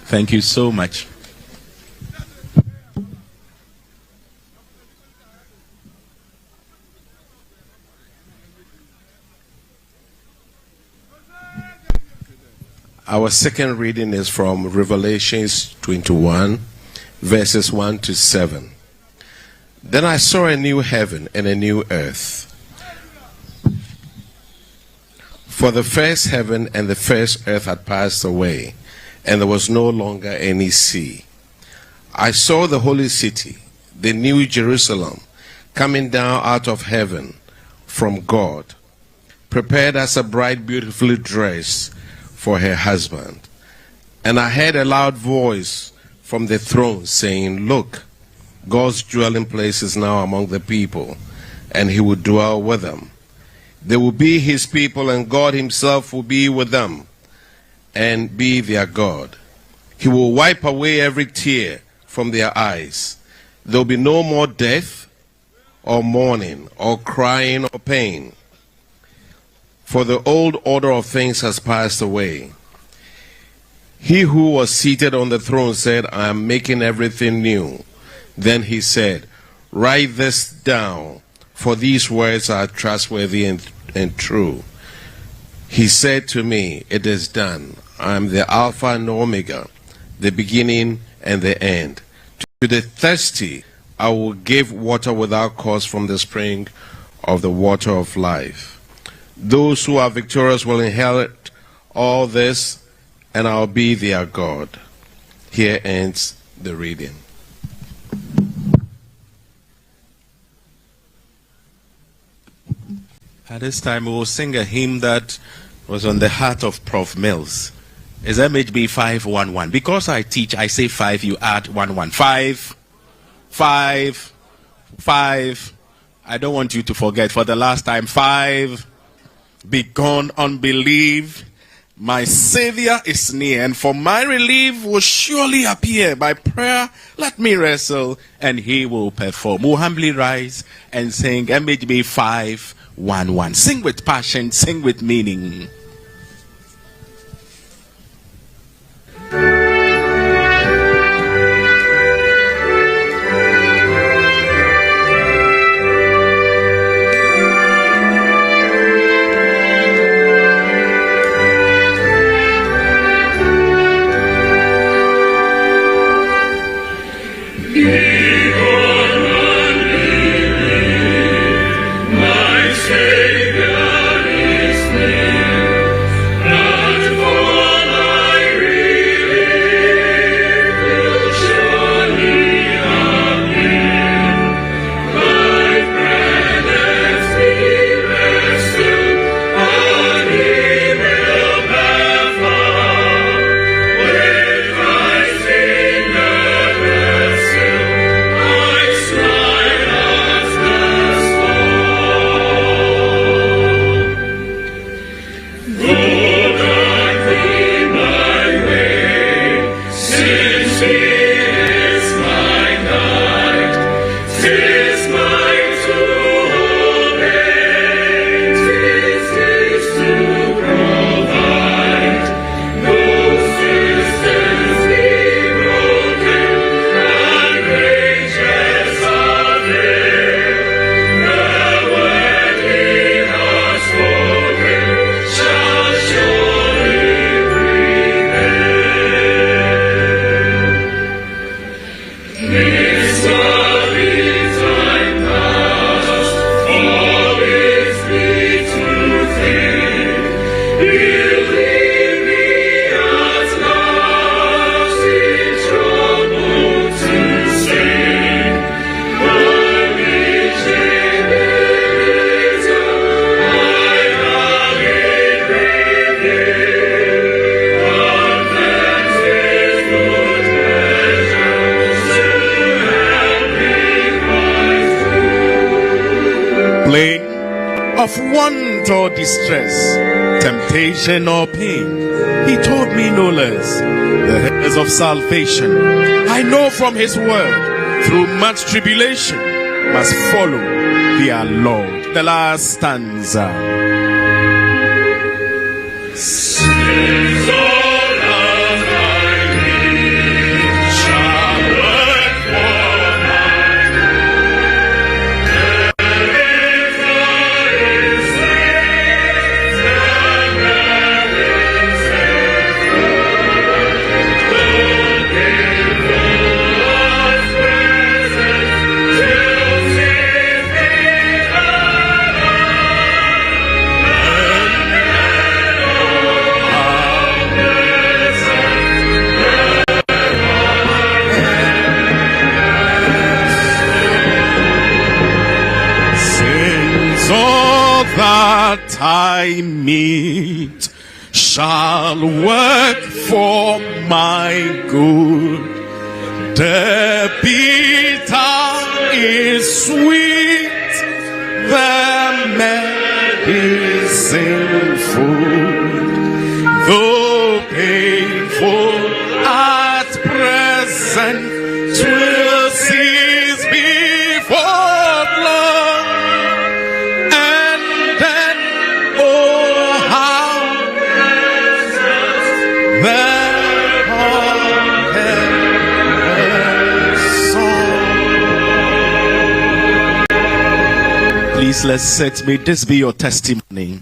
Thank you so much. Our second reading is from Revelations 21, verses 1 to 7. Then I saw a new heaven and a new earth. For the first heaven and the first earth had passed away, and there was no longer any sea. I saw the holy city, the new Jerusalem, coming down out of heaven from God, prepared as a bride beautifully dressed for her husband. And I heard a loud voice from the throne saying, "Look, God's dwelling place is now among the people, and he will dwell with them. They will be his people, and God himself will be with them and be their God. He will wipe away every tear from their eyes. There will be no more death or mourning or crying or pain, for the old order of things has passed away." He who was seated on the throne said, "I am making everything new." Then he said, Write this down, for these words are trustworthy and true. He said to me, it is done. I am the Alpha and Omega, the beginning and the end. To the thirsty, I will give water without cost from the spring of the water of life. Those who are victorious will inherit all this, and I'll be their God. Here ends the reading. At this time, we will sing a hymn that was on the heart of Prof. Mills. It's MHB 511. Because I teach, I say 5, you add 11. 5, 5, 5. I don't want you to forget for the last time. 5. Begone unbelief. My Savior is near, and for my relief will surely appear. By prayer, let me wrestle, and he will perform. We'll humbly rise and sing MHB 511. Sing with passion, sing with meaning. Or distress, temptation or pain, he told me no less, the heirs of salvation, I know from his word, through much tribulation, must follow their Lord. The last stanza. That I meet shall work for my good. The bitter is sweet, the medicine food, though painful at present, 'twill cease before long. Please, let's sit. May this be your testimony.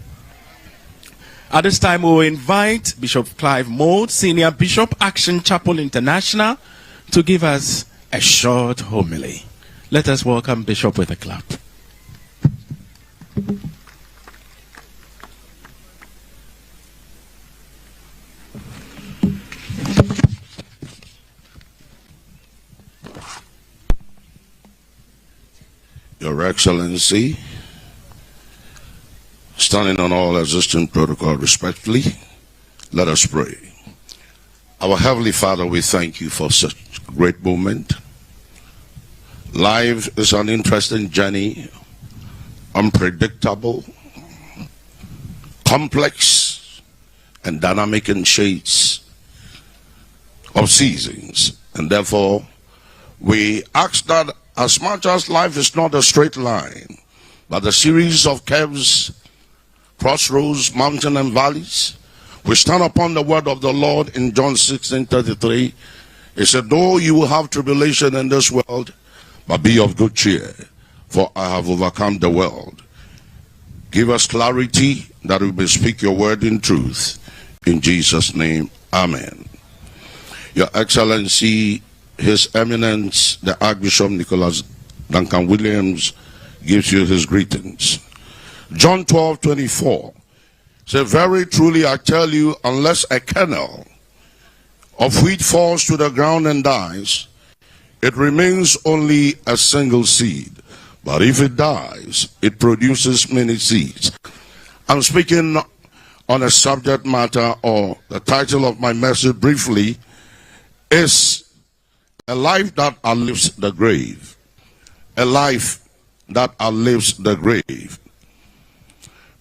At this time, we will invite Bishop Clive Mould, Senior Bishop, Action Chapel International, to give us a short homily. Let us welcome Bishop with a clap. Your Excellency, standing on all existing protocol respectfully, let us pray. Our Heavenly Father, we thank you for such a great moment. Life is an interesting journey, unpredictable, complex, and dynamic in shades of seasons. And therefore, we ask that as much as life is not a straight line, but a series of curves, crossroads, mountains, and valleys, we stand upon the word of the Lord in John 16:33. He said, though you will have tribulation in this world, but be of good cheer, for I have overcome the world. Give us clarity that we may speak your word in truth. In Jesus' name, amen. Your Excellency, His Eminence, the Archbishop Nicholas Duncan Williams, gives you his greetings. John 12:24 says, very truly I tell you, unless a kernel of wheat falls to the ground and dies, it remains only a single seed. But if it dies, it produces many seeds. I'm speaking on a subject matter, or the title of my message briefly is a life that outlives the grave. A life that outlives the grave.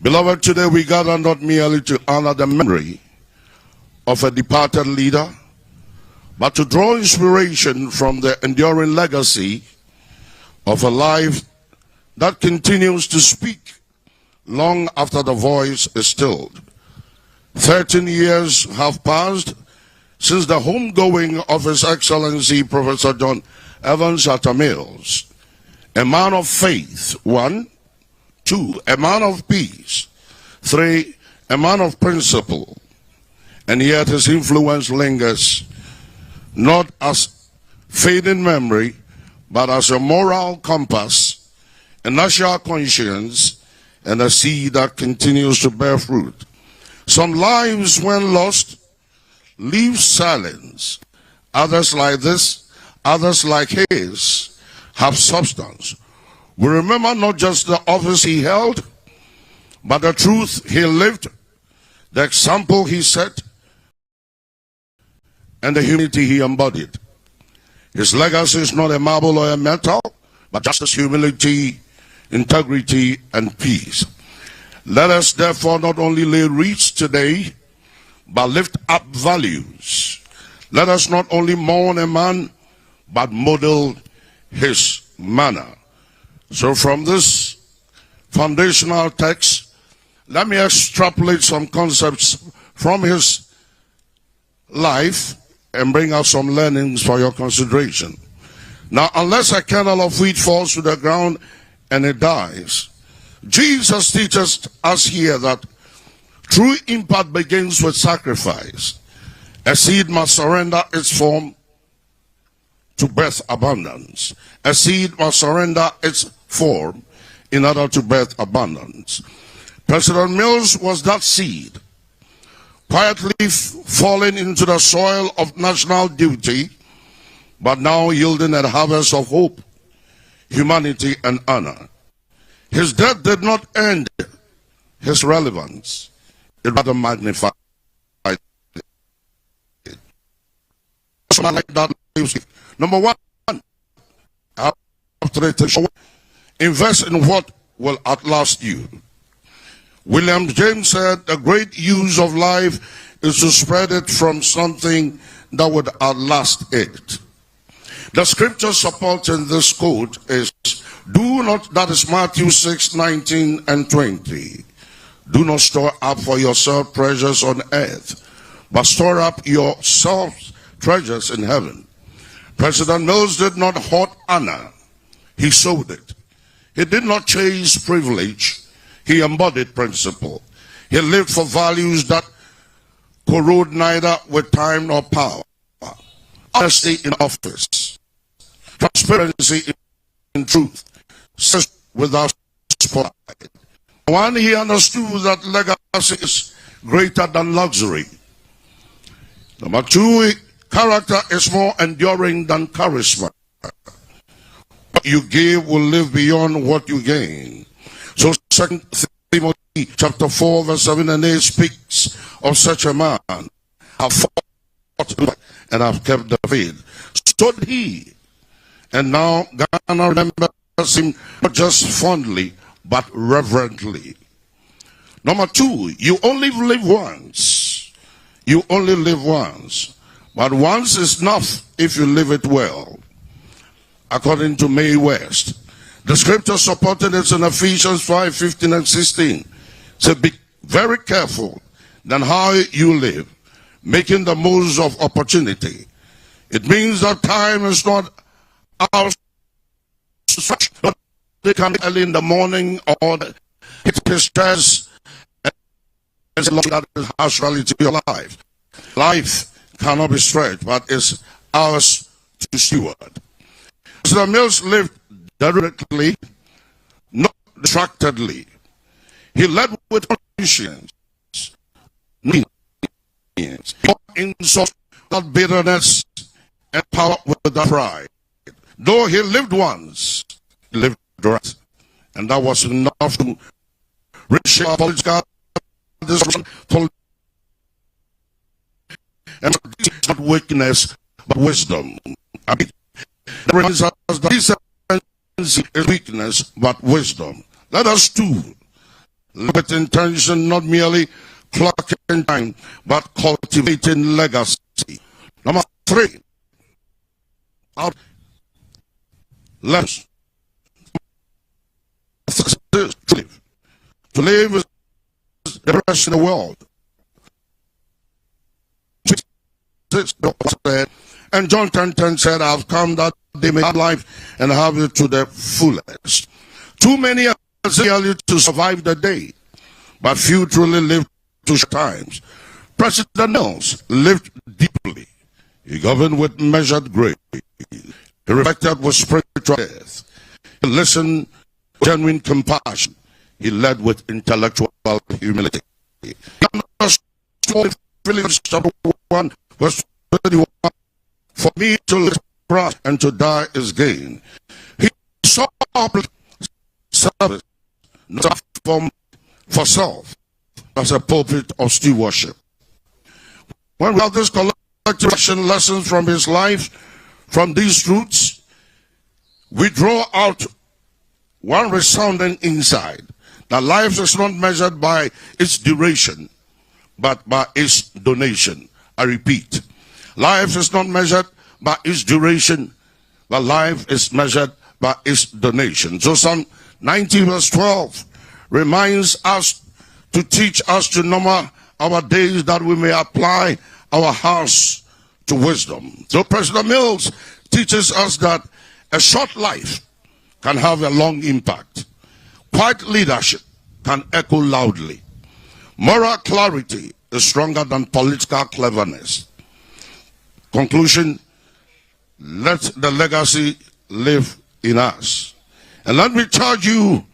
Beloved, today we gather not merely to honor the memory of a departed leader, but to draw inspiration from the enduring legacy of a life that continues to speak long after the voice is stilled. 13 years have passed since the homegoing of His Excellency Professor John Evans Atta Mills, a man of faith, 1. 2, a man of peace. 3, a man of principle. And yet his influence lingers, not as fading memory, but as a moral compass, a national conscience, and a seed that continues to bear fruit. Some lives, when lost, leave silence. Others like this, others like his, have substance. We remember not just the office he held, but the truth he lived, the example he set, and the humility he embodied. His legacy is not a marble or a metal, but justice, humility, integrity, and peace. Let us therefore not only lay wreaths today, but lift up values. Let us not only mourn a man, but model his manner. So from this foundational text, let me extrapolate some concepts from his life and bring out some learnings for your consideration. Now, unless a kernel of wheat falls to the ground and it dies, Jesus teaches us here that true impact begins with sacrifice. A seed must surrender its form to birth abundance. A seed must surrender its form in order to birth abundance. President Mills was that seed, quietly falling into the soil of national duty, but now yielding a harvest of hope, humanity, and honor. His death did not end his relevance. It rather magnified it. Number one, invest in what will outlast you. William James said the great use of life is to spread it from something that would outlast it. The scripture supporting this quote is, do not, that is Matthew 6:19 and 20. Do not store up for yourself treasures on earth, but store up yourself treasures in heaven. President Mills did not hoard honor. He sowed it. He did not chase privilege. He embodied principle. He lived for values that corrode neither with time nor power. Honesty in office, transparency in truth, success without spotlight. One, he understood that legacy is greater than luxury. Number two, character is more enduring than charisma. What you give will live beyond what you gain. So 2 Timothy chapter 4 verse 7 and 8 speaks of such a man. I've fought and I've kept the faith. So did he. And now Ghana remembers him not just fondly, but reverently. Number two, you only live once. You only live once. But once is enough if you live it well. According to Mae West, the scripture supported it in Ephesians 5:15 and 16. So be very careful than how you live, making the most of opportunity. It means that time is not ours. They come early in the morning or hit his chest and that is harsh reality of your life. Life cannot be stretched, but it's ours to steward. So the Mills lived directly, not distractedly. He led with conscience, not insult, not bitterness, and power without pride. Though he lived once, he lived right, and that was enough to reshape our political decision, and not weakness, but wisdom. I mean, it reminds us that decency is weakness, but wisdom. Let us too live with intention, not merely clocking time, but cultivating legacy. Number three, let's to live is the rest in the world. And John 10:10 said, I've come that they may have life and have it to the fullest. Too many are early to survive the day, but few truly live to short times. President Mills lived deeply. He governed with measured grace. He reflected with spiritual depth. He listened with genuine compassion. He led with intellectual humility. Philippians chapter 1 verse 31. For me to live and to die is gain. He saw service, not for self, as a pulpit of stewardship. When we have this collective lessons from his life, from these truths, we draw out one resounding insight. That life is not measured by its duration, but by its donation. I repeat, life is not measured by its duration, but life is measured by its donation. So Psalm 90 verse 12 reminds us to teach us to number our days that we may apply our hearts to wisdom. So President Mills teaches us that a short life can have a long impact. Quiet leadership can echo loudly. Moral clarity is stronger than political cleverness. Conclusion, let the legacy live in us. And let me charge you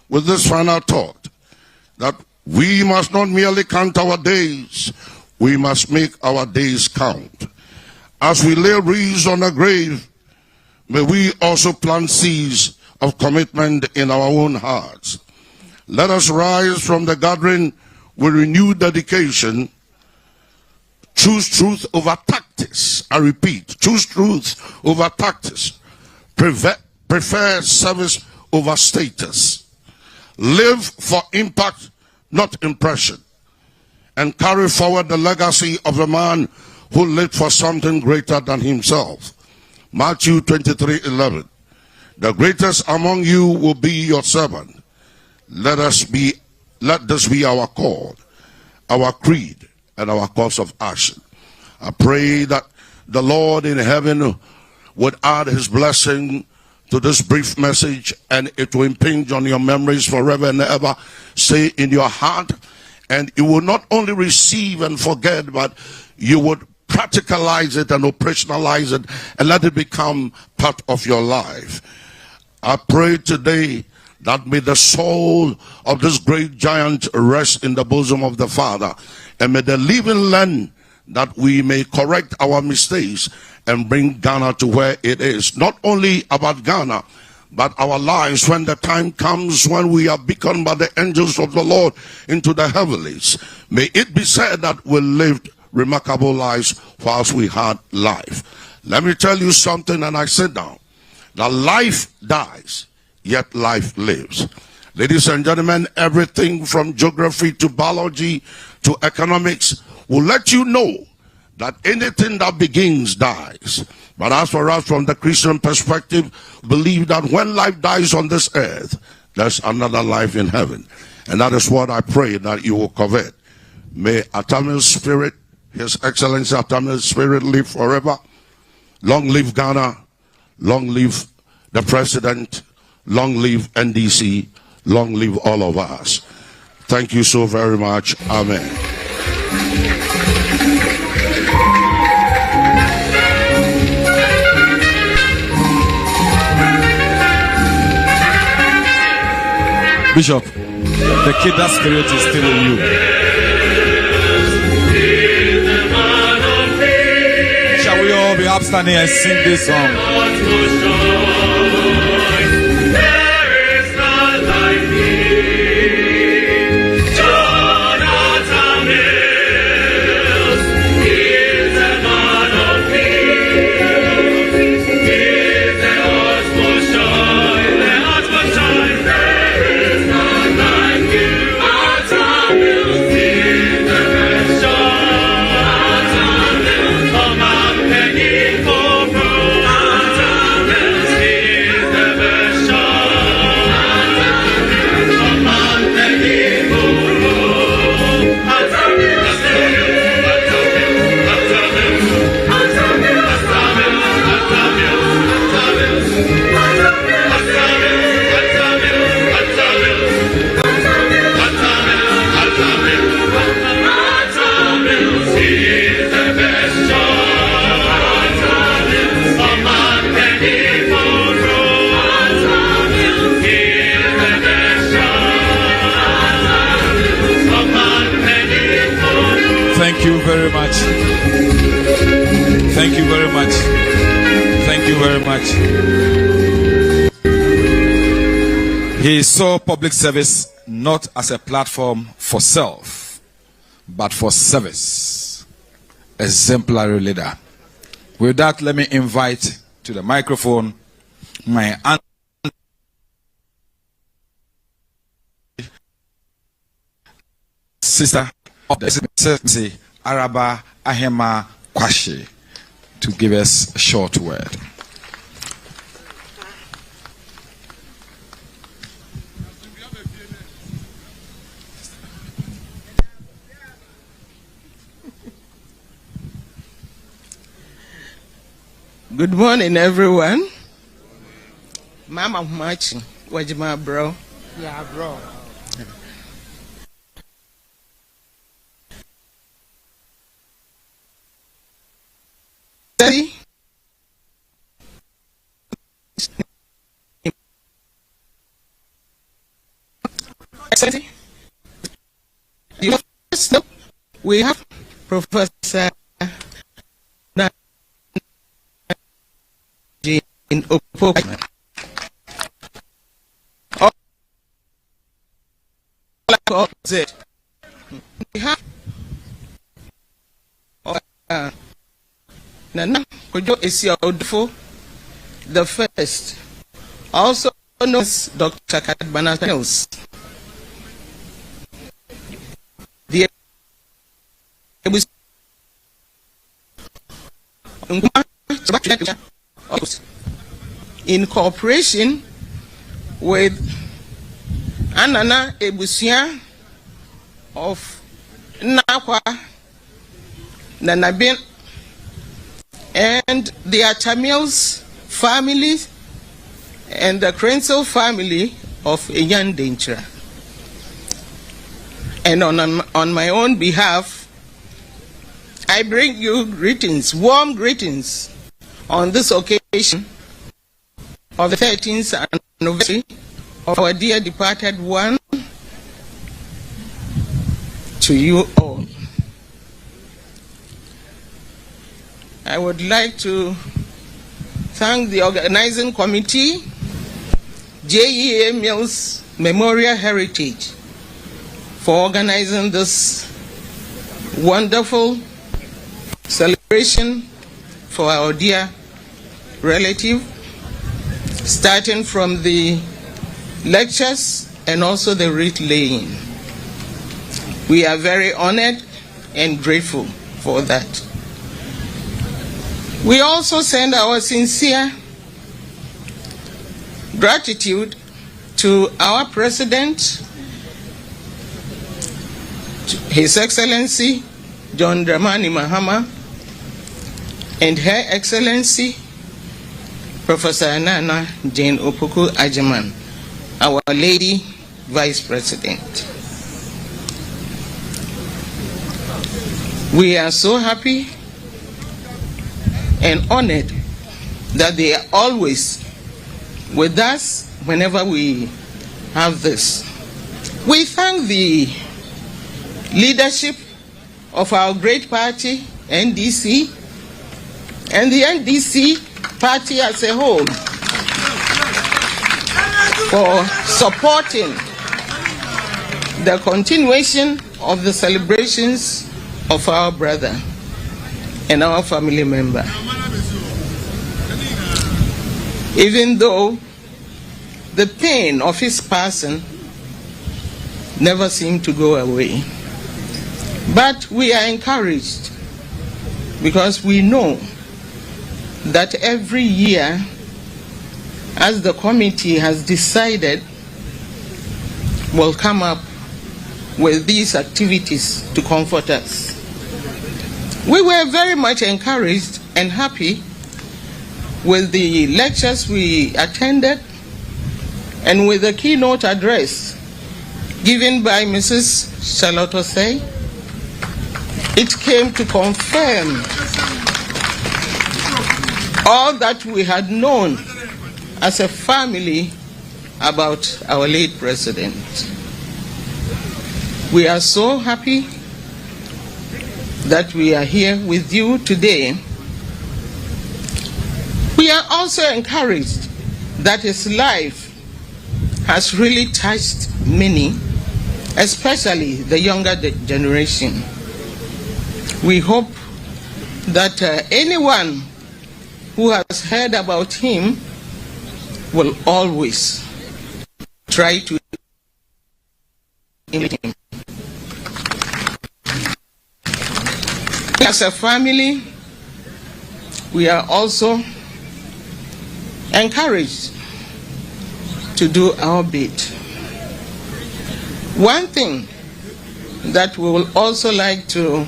with this final thought, that we must not merely count our days, we must make our days count. As we lay wreaths on the grave, may we also plant seeds of commitment in our own hearts. Let us rise from the gathering with renewed dedication. Choose truth over tactics. I repeat, choose truth over tactics. Prefer service over status. Live for impact, not impression. And carry forward the legacy of a man who lived for something greater than himself. Matthew 23:11. The greatest among you will be your servant. Let this be our call, our creed, and our course of action. I pray that the Lord in heaven would add his blessing to this brief message, and it will impinge on your memories forever and ever. Say in your heart, and you will not only receive and forget, but you would practicalize it and operationalize it and let it become part of your life. I pray today that may the soul of this great giant rest in the bosom of the Father, and may the living learn that we may correct our mistakes and bring Ghana to where it is. Not only about Ghana, but our lives when the time comes when we are beckoned by the angels of the Lord into the heavenlies. May it be said that we lived remarkable lives whilst we had life. Let me tell you something, and I sit down. That life dies, yet life lives. Ladies and gentlemen, everything from geography to biology to economics will let you know that anything that begins dies. But as for us, from the Christian perspective, believe that when life dies on this earth, there's another life in heaven. And that is what I pray that you will covet. May Atamil's spirit, His Excellency Atamil's spirit, live forever. Long live Ghana. Long live the President. Long live NDC. Long live all of us. Thank you so very much. Amen. Bishop, the Kida spirit is still in you. Shall we all be upstanding and sing this song? Thank you very much. Thank you very much. Thank you very much. He saw public service not as a platform for self, but for service. Exemplary leader. With that, let me invite to the microphone my aunt, sister of the Excellency Araba Ahema Kwashi, to give us a short word. Good morning, everyone. Mama Machi, Wajima bro. Yeah, bro. We have Professor in Opoku. We have Nana Kojo Esi Odufo the first, also known as Dr. Kadbana Mills. The in cooperation with Anana Ebusia of Nakwa Nanabin and the Atamils family and the Crensel family of Enyan Denchra. And on my own behalf, I bring you greetings, warm greetings, on this occasion of the 13th anniversary of our dear departed one, to you all. I would like to thank the organizing committee, JEA Mills Memorial Heritage, for organizing this wonderful celebration for our dear relative, starting from the lectures and also the wreath laying. We are very honored and grateful for that. We also send our sincere gratitude to our President, His Excellency John Dramani Mahama, and Her Excellency Professor Anana Jane Opoku Ajaman, our Lady Vice President. We are so happy and honored that they are always with us whenever we have this. We thank the leadership of our great party, NDC, and the NDC party as a whole for supporting the continuation of the celebrations of our brother and our family member. Even though the pain of his passing never seemed to go away. But we are encouraged because we know that every year, as the committee has decided, we'll come up with these activities to comfort us. We were very much encouraged and happy with the lectures we attended and with the keynote address given by Mrs. Charlotte Osei. It came to confirm all that we had known as a family about our late president. We are so happy that we are here with you today. We are also encouraged that his life has really touched many, especially the younger generation. We hope that anyone who has heard about him will always try to imitate him. As a family, we are also encouraged to do our bit. One thing that we will also like to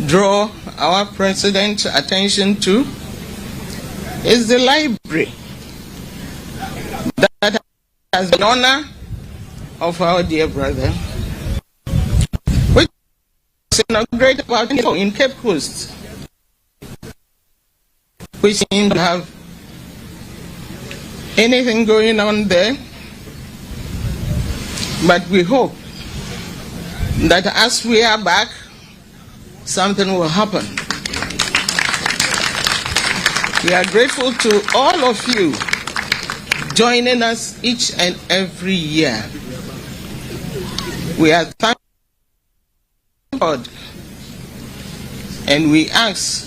draw our president's attention to is the library that has been honor of our dear brother, which is inaugurated about in Cape Coast, which seems to have anything going on there. But we hope that as we are back, something will happen. We are grateful to all of you joining us each and every year. We are thankful to God, and we ask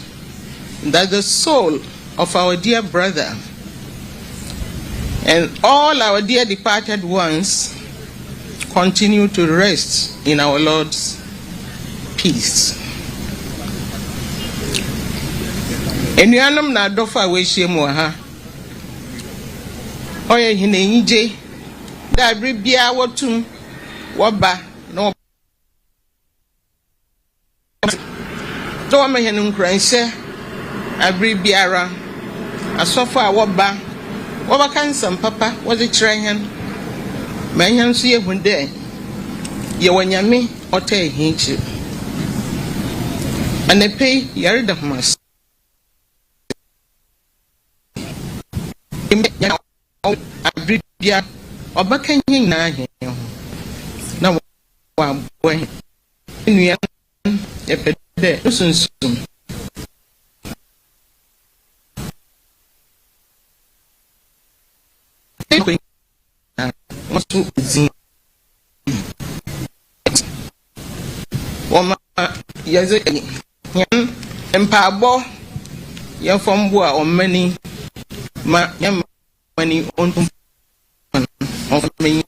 that the soul of our dear brother and all our dear departed ones continue to rest in our Lord's peace. Enuanam na dofa we shemu ha. Oye hine nje da bia wotum woba no do ma hene nkranse abri biara asofo a woba Wabaka nsɛm papa wɔde kyerɛ yɛn ma yɛn nso yɛhu dɛ yɛwɔ Nyame ɔtɔ yɛn akyi. Anɔpa yi yɛreda ho ase. Abere bia ɔbɛka yɛn nyinaa hɛn ho na wɔaboa yɛn. Nnua yɛpɛ dɛ nsonsom Wama yaze yan empaabo yan fombo a omani ma yan mani on me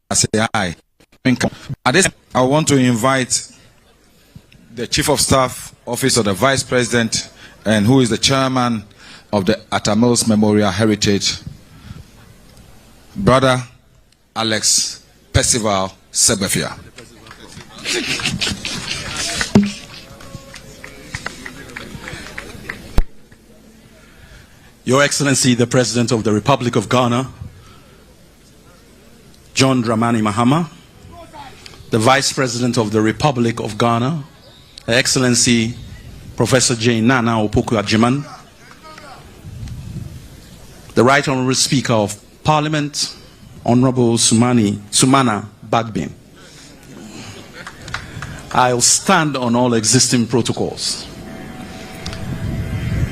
I say hi. At this, I want to invite the Chief of Staff, Office of the Vice President, and who is the Chairman of the Atamils Memorial Heritage, Brother Alex Percival Sebefia. Your Excellency, the President of the Republic of Ghana, John Dramani Mahama, the Vice President of the Republic of Ghana, Her Excellency Professor Jane Nana Opoku-Agyeman, the Right Honourable Speaker of Parliament, Honourable Sumana Bagbin. I'll stand on all existing protocols.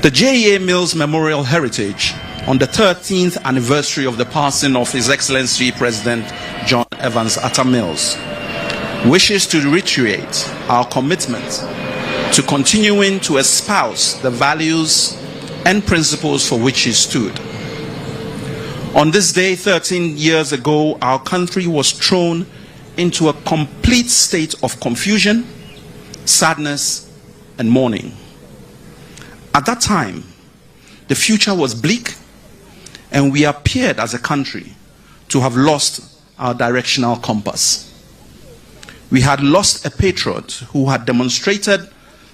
The JEA Mills Memorial Heritage on the 13th anniversary of the passing of His Excellency President John Evans Atta Mills wishes to reiterate our commitment to continuing to espouse the values and principles for which he stood. On this day 13 years ago, our country was thrown into a complete state of confusion, sadness, and mourning. At that time, the future was bleak, and we appeared as a country to have lost our directional compass. We had lost a patriot who had demonstrated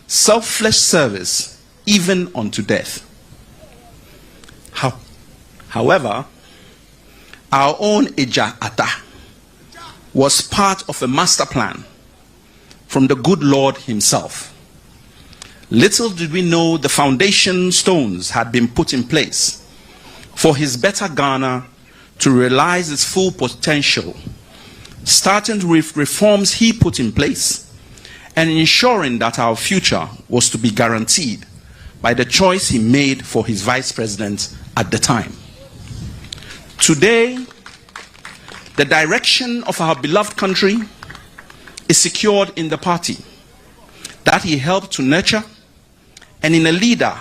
selfless service even unto death. However, our own Eja Atta was part of a master plan from the good Lord himself. Little did we know the foundation stones had been put in place for his better Ghana to realize its full potential, starting with reforms he put in place and ensuring that our future was to be guaranteed by the choice he made for his vice president at the time. Today, the direction of our beloved country is secured in the party that he helped to nurture and in a leader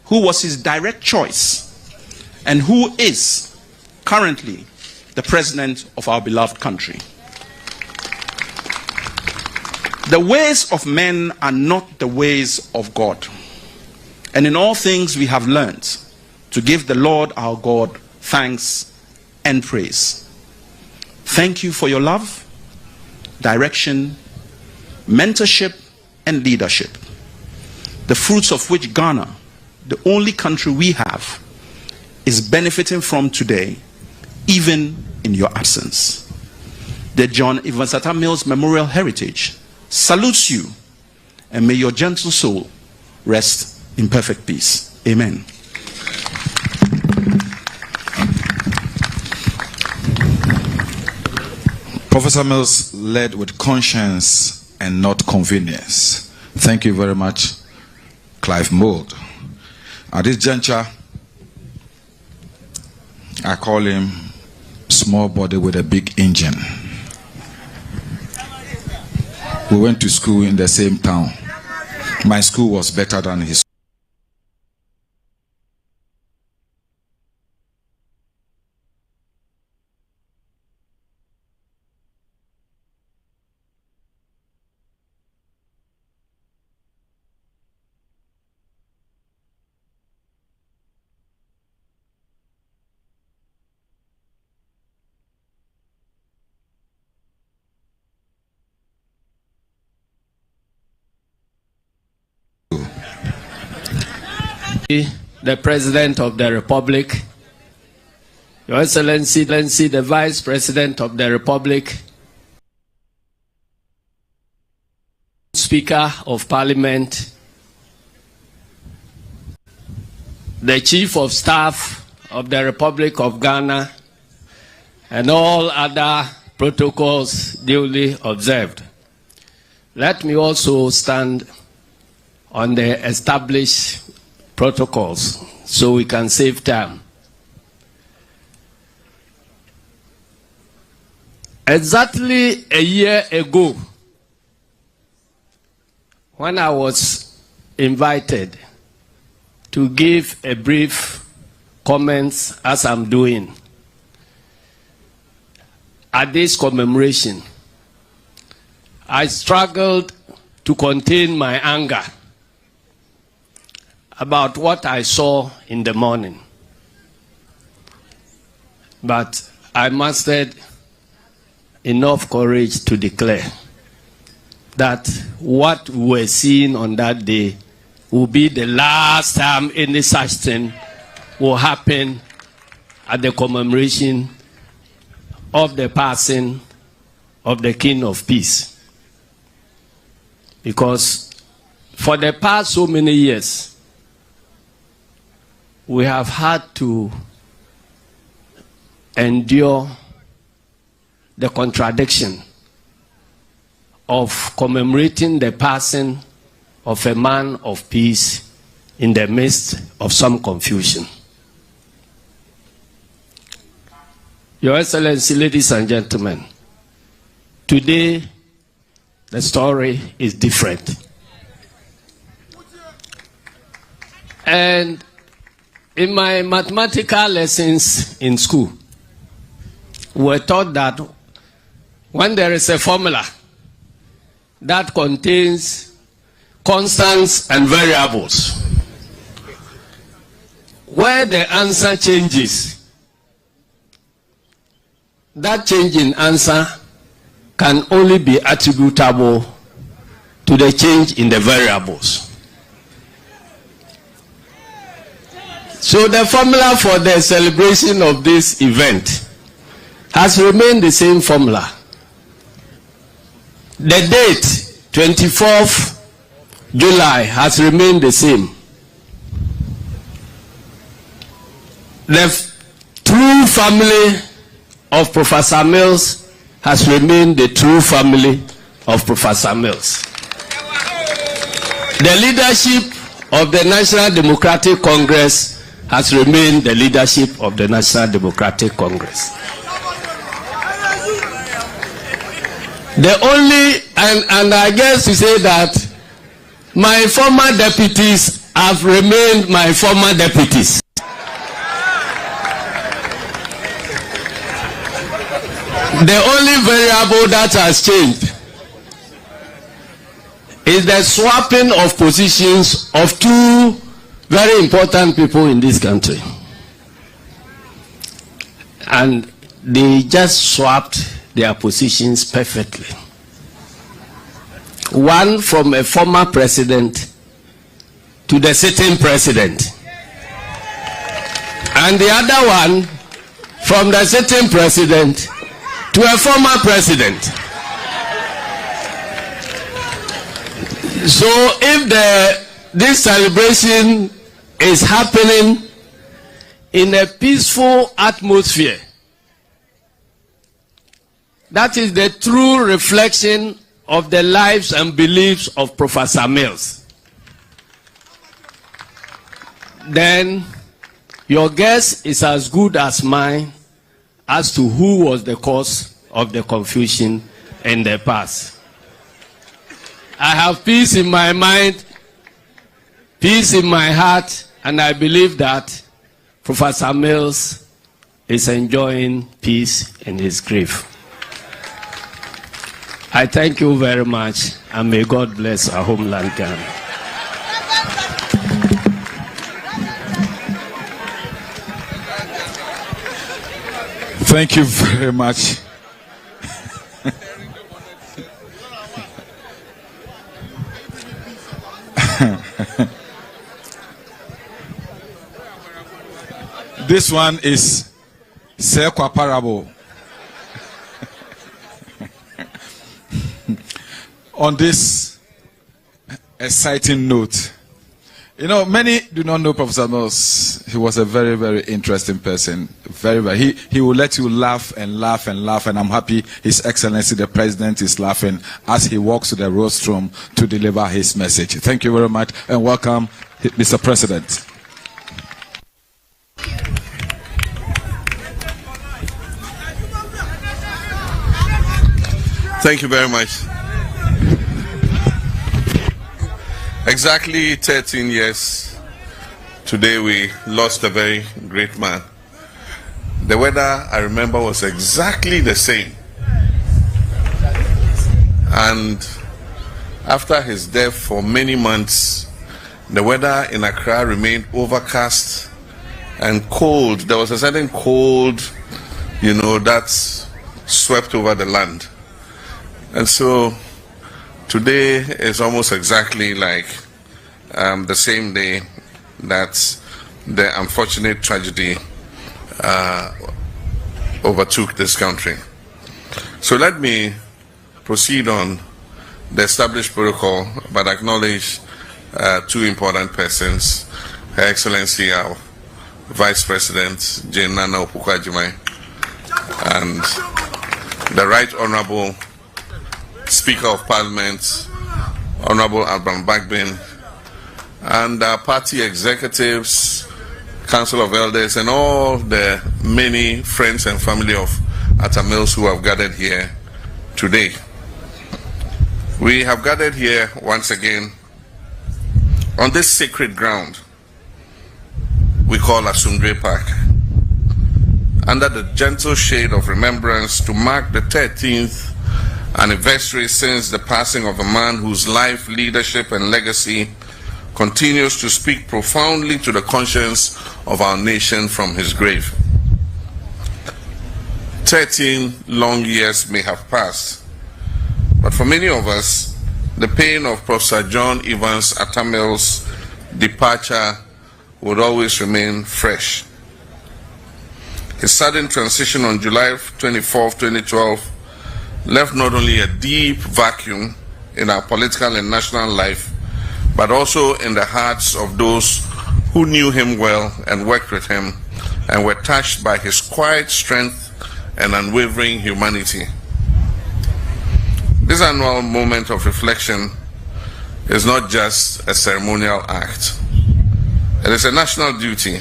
who was his direct choice and who is currently the president of our beloved country. The ways of men are not the ways of God. And in all things we have learned to give the Lord our God thanks and praise. Thank you for your love, direction, mentorship, and leadership, the fruits of which Ghana, the only country we have, is benefiting from today, even in your absence. The John Evans Atta Mills Memorial Heritage salutes you, and may your gentle soul rest in perfect peace. Amen. Professor Mills led with conscience and not convenience. Thank you very much, Clive Mould. At this juncture, I call him small body with a big engine. We went to school in the same town. My school was better than his. The President of the Republic, Your Excellency, the Vice President of the Republic, Speaker of Parliament, the Chief of Staff of the Republic of Ghana, and all other protocols duly observed. Let me also stand on the established protocols so we can save time. Exactly a year ago, when I was invited to give a brief comments as I'm doing at this commemoration, I struggled to contain my anger about what I saw in the morning. But I mustered enough courage to declare that what we were seeing on that day will be the last time any such thing will happen at the commemoration of the passing of the King of Peace. Because for the past so many years, we have had to endure the contradiction of commemorating the passing of a man of peace in the midst of some confusion. Your Excellency, ladies and gentlemen, today the story is different. And in my mathematical lessons in school, we were taught that when there is a formula that contains constants and variables, where the answer changes, that change in answer can only be attributable to the change in the variables. So the formula for the celebration of this event has remained the same formula. The date, 24th July, has remained the same. The true family of Professor Mills has remained the true family of Professor Mills. The leadership of the National Democratic Congress has remained the leadership of the National Democratic Congress. The only, and I guess to say that my former deputies have remained my former deputies. The only variable that has changed is the swapping of positions of two very important people in this country. And they just swapped their positions perfectly. One from a former president to the sitting president. And the other one from the sitting president to a former president. So if this celebration is happening in a peaceful atmosphere, that is the true reflection of the lives and beliefs of Professor Mills. Then your guess is as good as mine as to who was the cause of the confusion in the past. I have peace in my mind, peace in my heart, and I believe that Professor Mills is enjoying peace in his grave. I thank you very much, and may God bless our homeland, Ghana. Thank you very much. This one is Sekwa Parable. On this exciting note, you know, many do not know Professor Mills. He was a very, very interesting person. Very, very. He will let you laugh and laugh and laugh, and I'm happy His Excellency the President is laughing as he walks to the rostrum to deliver his message. Thank you very much, and welcome, Mr. President. Thank you very much. Exactly 13 years today we lost a very great man. The weather, I remember, was exactly the same. And after his death for many months, the weather in Accra remained overcast and cold. There was a certain cold, you know, that swept over the land. And so today is almost exactly like the same day that the unfortunate tragedy overtook this country. So let me proceed on the established protocol, but acknowledge two important persons: Her Excellency our Vice President Jane Nana Opoku-Agyeman and the Right Honorable Speaker of Parliament, Honorable Alban Bagbin, and our party executives, Council of Elders, and all the many friends and family of Atta Mills who have gathered here today. We have gathered here once again on this sacred ground we call Asundwe Park, under the gentle shade of remembrance to mark the 13th anniversary since the passing of a man whose life, leadership, and legacy continues to speak profoundly to the conscience of our nation from his grave. 13 long years may have passed, but for many of us, the pain of Professor John Evans Atta Mills' departure would always remain fresh. His sudden transition on July 24, 2012, left not only a deep vacuum in our political and national life, but also in the hearts of those who knew him well and worked with him and were touched by his quiet strength and unwavering humanity. This annual moment of reflection is not just a ceremonial act. It is a national duty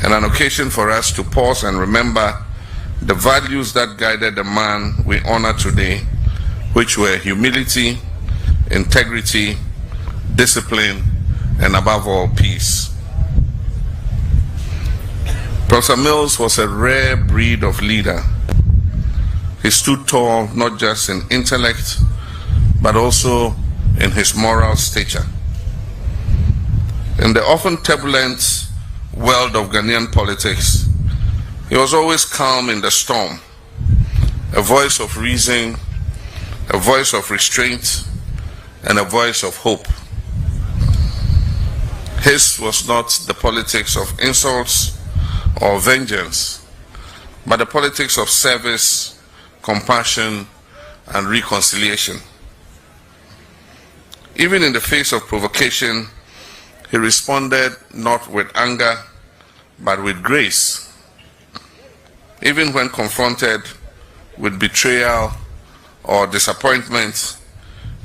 and an occasion for us to pause and remember the values that guided the man we honor today, which were humility, integrity, discipline, and above all, peace. Professor Mills was a rare breed of leader. He stood tall not just in intellect, but also in his moral stature. In the often turbulent world of Ghanaian politics, he was always calm in the storm, a voice of reason, a voice of restraint, and a voice of hope. His was not the politics of insults or vengeance, but the politics of service, compassion, and reconciliation. Even in the face of provocation, he responded not with anger, but with grace. Even when confronted with betrayal or disappointment,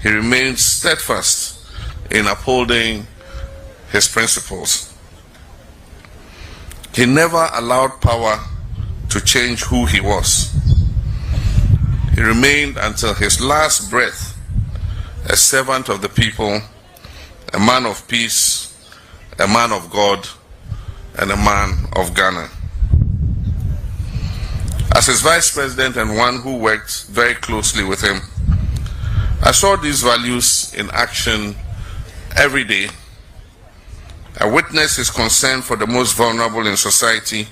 he remained steadfast in upholding his principles. He never allowed power to change who he was. He remained until his last breath a servant of the people, a man of peace, a man of God, and a man of Ghana. As his vice president and one who worked very closely with him, I saw these values in action every day. I witnessed his concern for the most vulnerable in society,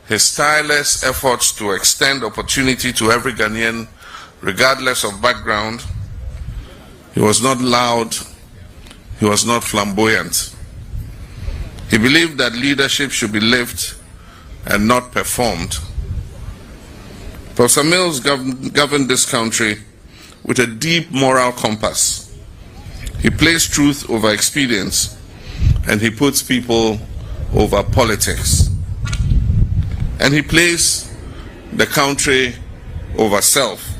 his tireless efforts to extend opportunity to every Ghanaian, regardless of background. He was not loud, he was not flamboyant. He believed that leadership should be lived and not performed. Professor Mills governed this country with a deep moral compass. He placed truth over expedience, and he puts people over politics. And he placed the country over self.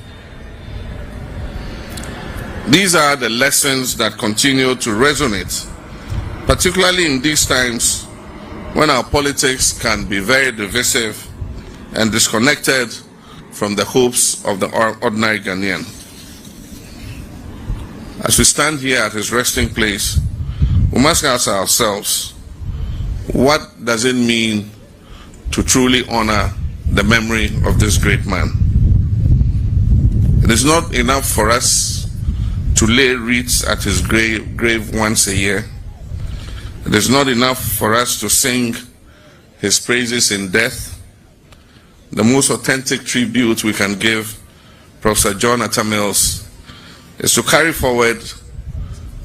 These are the lessons that continue to resonate, particularly in these times when our politics can be very divisive and disconnected from the hopes of the ordinary Ghanaian. As we stand here at his resting place, we must ask ourselves, what does it mean to truly honor the memory of this great man? It is not enough for us to lay wreaths at his grave once a year. It is not enough for us to sing his praises in death. The most authentic tribute we can give Professor John Atta Mills is to carry forward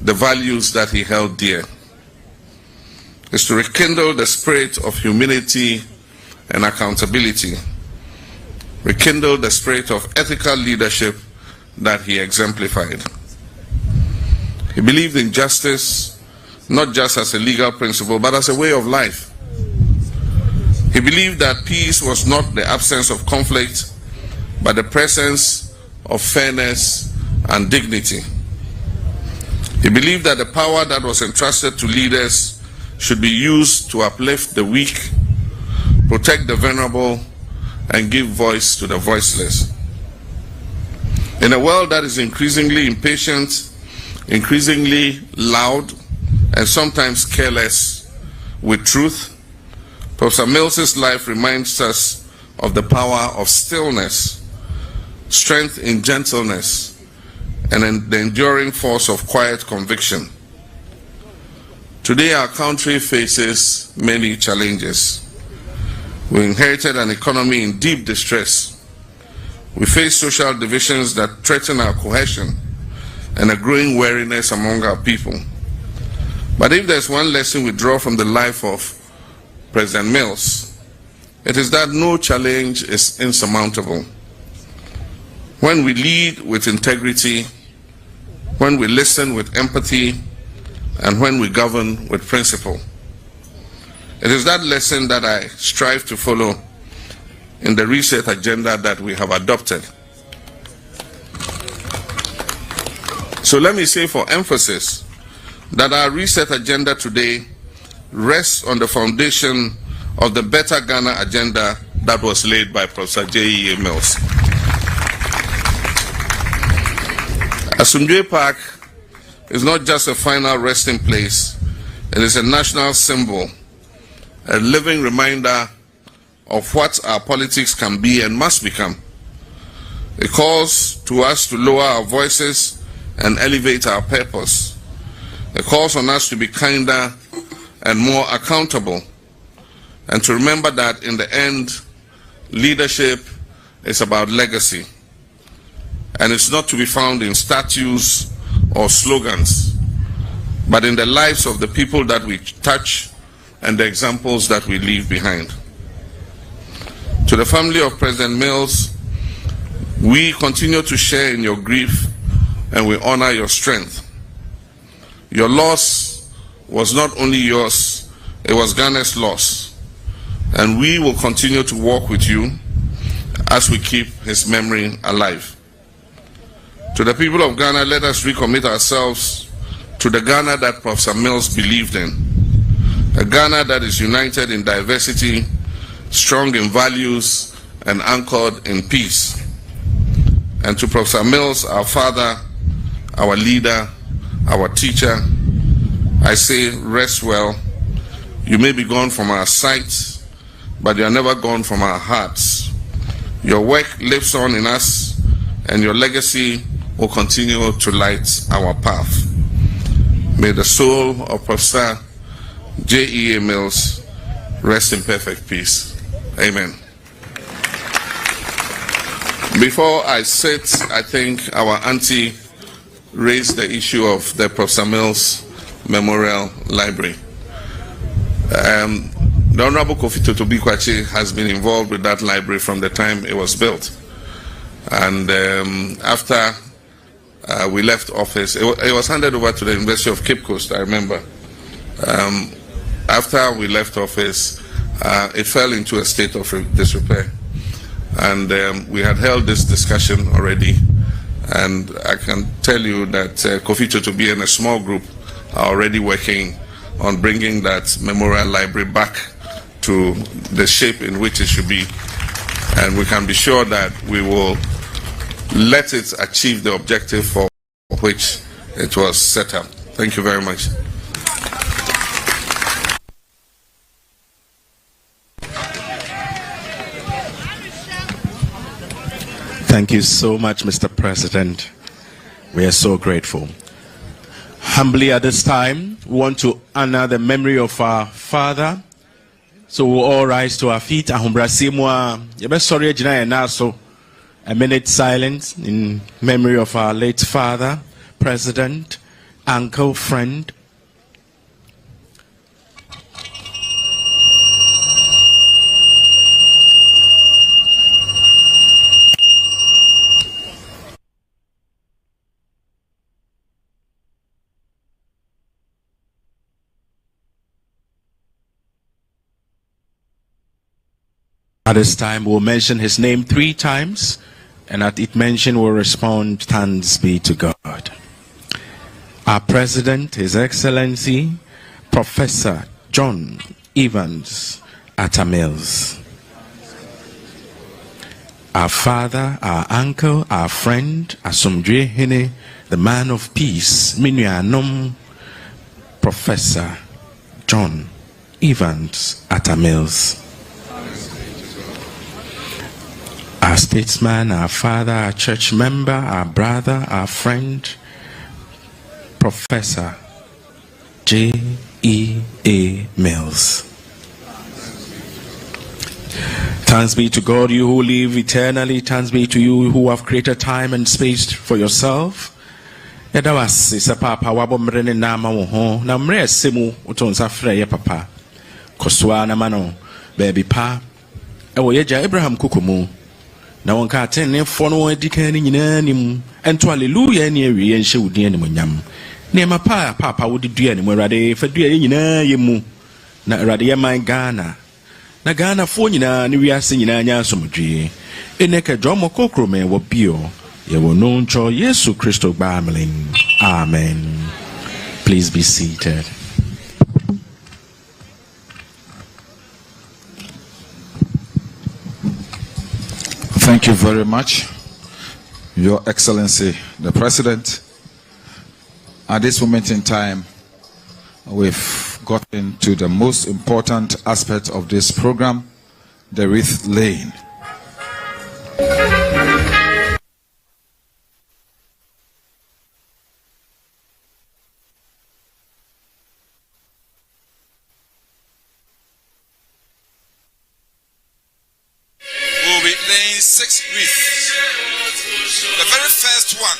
the values that he held dear. Is to rekindle the spirit of humility and accountability. Rekindle the spirit of ethical leadership that he exemplified. He believed in justice, not just as a legal principle, but as a way of life. He believed that peace was not the absence of conflict, but the presence of fairness and dignity. He believed that the power that was entrusted to leaders should be used to uplift the weak, protect the vulnerable, and give voice to the voiceless. In a world that is increasingly impatient, increasingly loud, and sometimes careless with truth, Professor Mills's life reminds us of the power of stillness, strength in gentleness, and the enduring force of quiet conviction. Today our country faces many challenges. We inherited an economy in deep distress. We face social divisions that threaten our cohesion and a growing weariness among our people. But if there's one lesson we draw from the life of President Mills, it is that no challenge is insurmountable. When we lead with integrity, when we listen with empathy, and when we govern with principle. It is that lesson that I strive to follow in the reset agenda that we have adopted. So let me say for emphasis that our reset agenda today rests on the foundation of the Better Ghana agenda that was laid by Professor J.E.A. Mills. Asumdwe Park is not just a final resting place, it is a national symbol, a living reminder of what our politics can be and must become. It calls to us to lower our voices and elevate our purpose. It calls on us to be kinder and more accountable, and to remember that in the end, leadership is about legacy, and it's not to be found in statues or slogans, but in the lives of the people that we touch and the examples that we leave behind. To the family of President Mills, we continue to share in your grief and we honor your strength. Your loss was not only yours, it was Ghana's loss. And we will continue to walk with you as we keep his memory alive. To the people of Ghana, let us recommit ourselves to the Ghana that Professor Mills believed in. A Ghana that is united in diversity, strong in values, and anchored in peace. And to Professor Mills, our father, our leader, our teacher, I say, rest well. You may be gone from our sight, but you are never gone from our hearts. Your work lives on in us, and your legacy will continue to light our path. May the soul of Professor J.E.A. Mills rest in perfect peace. Amen. Before I sit, I think our auntie raised the issue of the Professor Mills Memorial Library. The Honorable KOTOKO Bikwachi has been involved with that library from the time it was built. And after we left office, it was handed over to the University of Cape Coast, I remember. After we left office, it fell into a state of disrepair. And we had held this discussion already. And I can tell you that KOTOKO and a small group are already working on bringing that memorial library back to the shape in which it should be. And we can be sure that we will let it achieve the objective for which it was set up. Thank you very much. Thank you so much, Mr. President. We are so grateful. Humbly at this time, we want to honor the memory of our father. So we'll all rise to our feet. A minute silence in memory of our late father, president, uncle, friend. At this time, we'll mention his name 3 times, and at it mention, we'll respond, thanks be to God. Our President, His Excellency, Professor John Evans Atta Mills. Our father, our uncle, our friend, Asomdwe Hene, the man of peace, Minuanom, Professor John Evans Atta Mills. Our statesman, our father, our church member, our brother, our friend, Professor J.E.A. Mills. Thanks be to God, you who live eternally. Thanks be to you who have created time and space for yourself. Yada wasi sa papa wabo mrene nama woho na mre semu utonsa freye papa koswa na mano baby pa ewo yeja Abraham kukumu na wonka atene fo no adika ni nyina nim ento hallelujah ni awie enhye wudi ani monyam ne mapa papa wodi dua ni morade fa dua nyina yemu na rade ye man Ghana na Ghana fo nyina ni wiase nyina nya asomdwe eneka dwomo kokrome wo bio ye wo no ncho Yesu Kristo gbaamlin. Amen. Please be seated. Thank you very much, Your Excellency, the President. At this moment in time, we've gotten to the most important aspect of this program, the wreath laying. We'll be laying 6 wreaths. The very first one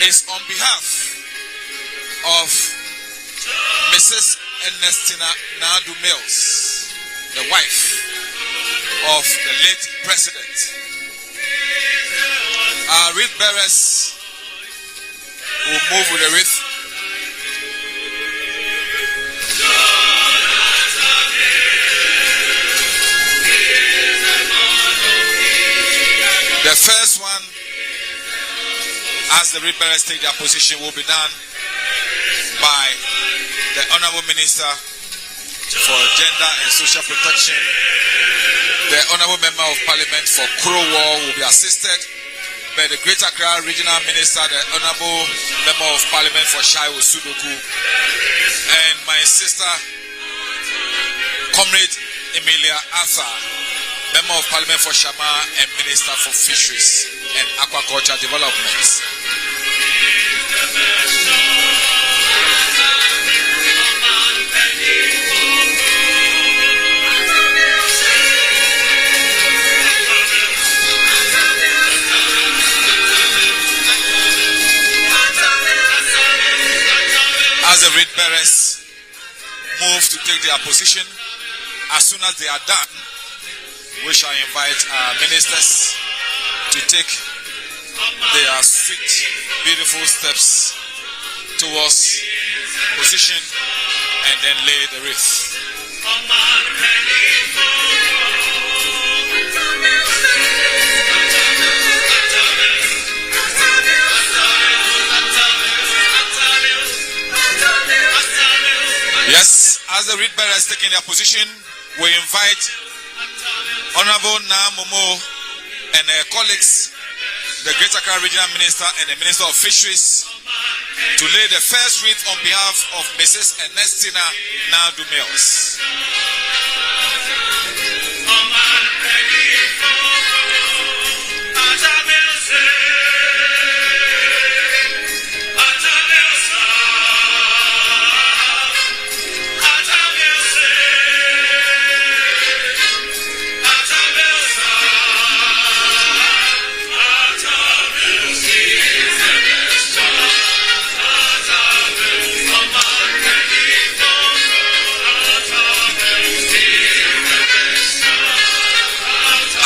is on behalf of Mrs. Ernestina Nadu Mills, the wife of the late president. Our wreath bearers will move with the wreath. The first one, as the wreath bearers take their position, will be done by the Honorable Minister for Gender and Social Protection. The Honorable Member of Parliament for Kurowo will be assisted by the Greater Accra Regional Minister, the Honorable Member of Parliament for Shaiwo Sudoku, and my sister, Comrade Emilia Arthur, Member of Parliament for Shama and Minister for Fisheries and Aquaculture Development. As the wreath bearers move to take their position. As soon as they are done, we shall invite our ministers to take their sweet, beautiful steps towards position and then lay the wreath. Yes, as the reed bearers taking their position, we invite Honorable Namomo and her colleagues, the Greater Accra Regional Minister and the Minister of Fisheries, to lay the first wreath on behalf of Mrs. Ernestina Nadu Mills.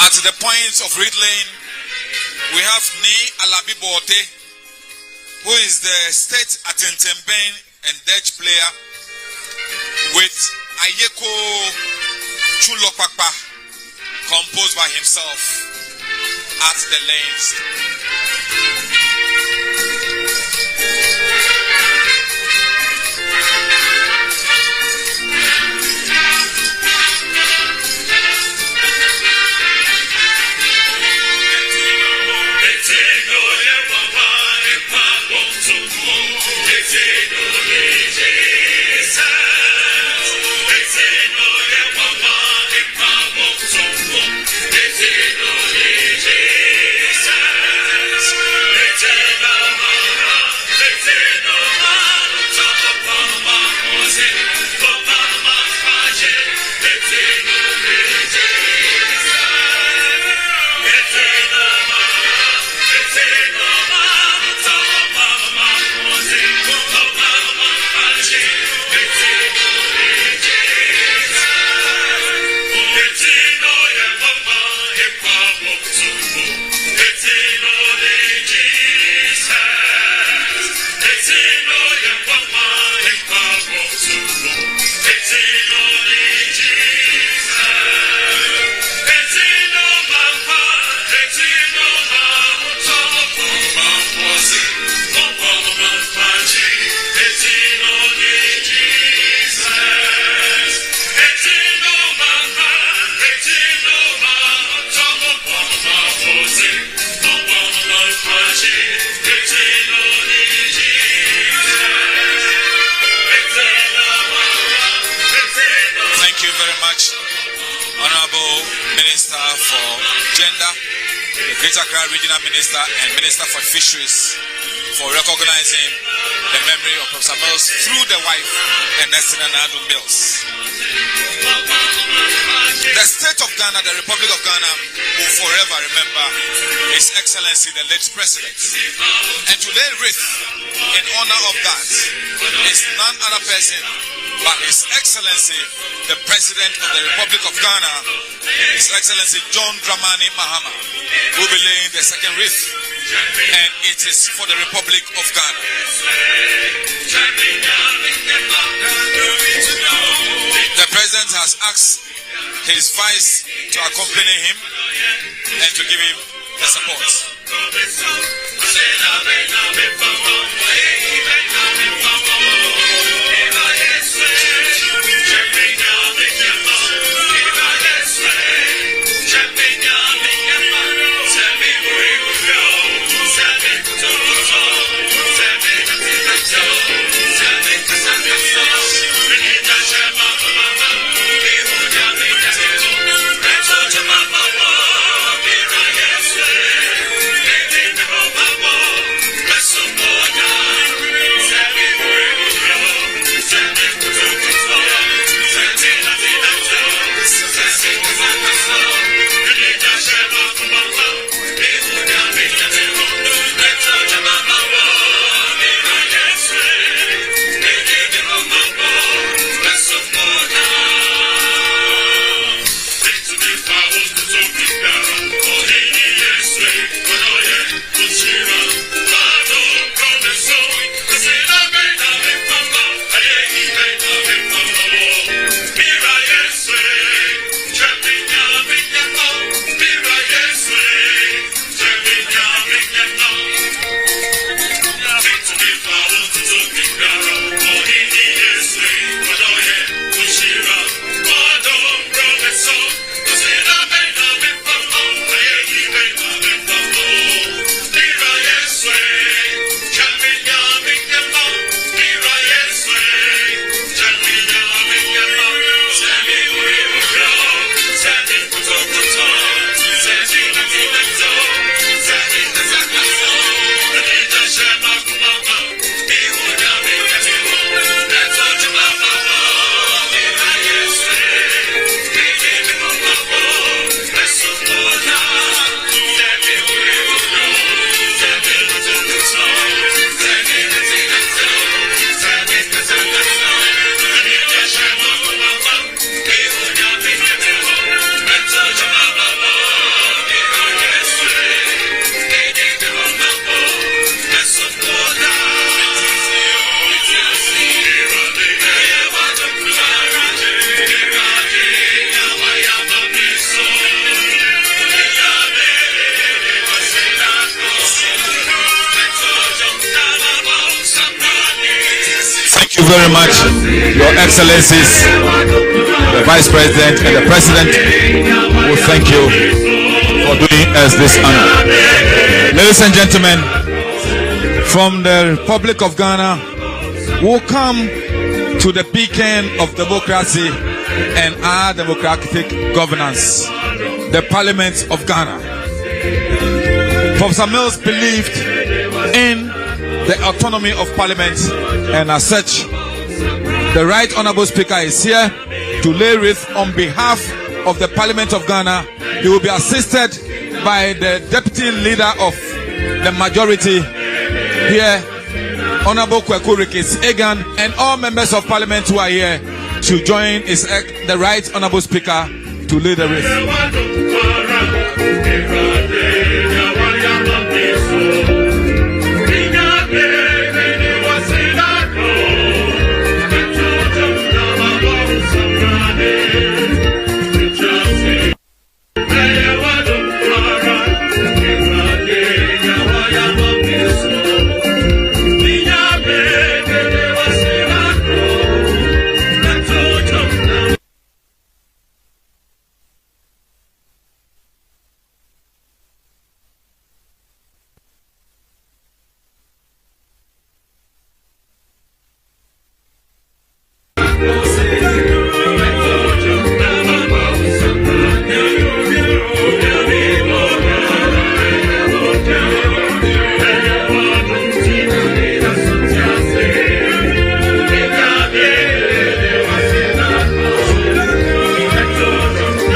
At the point of reed laying, we have Ni Alabibote, who is the state Atentemben and Dutch player, with Ayeko Chulopakpa, composed by himself at the lanes. Greater Accra Regional Minister and Minister for Fisheries for recognizing the memory of Professor Mills through the wife, Ernestina Nadu Mills. The state of Ghana, the Republic of Ghana, will forever remember His Excellency the late President. And to lay wreath in honor of that is none other person but His Excellency the President of the Republic of Ghana, His Excellency John Dramani Mahama, who will be laying the second wreath, and it is for the Republic of Ghana. The President has asked his vice to accompany him and to give him the support. very much, Your Excellencies, the Vice President and the President. We thank you for doing us this honor. Ladies and gentlemen, from the Republic of Ghana, we'll come to the beacon of democracy and our democratic governance, the Parliament of Ghana. Professor Mills believed in the autonomy of Parliament, and as such, the Right Honourable Speaker is here to lay wreath on behalf of the Parliament of Ghana. He will be assisted by the Deputy Leader of the Majority here, Honourable Kweku Rikis Egan, and all members of Parliament who are here to join the Right Honourable Speaker to lead the wreath.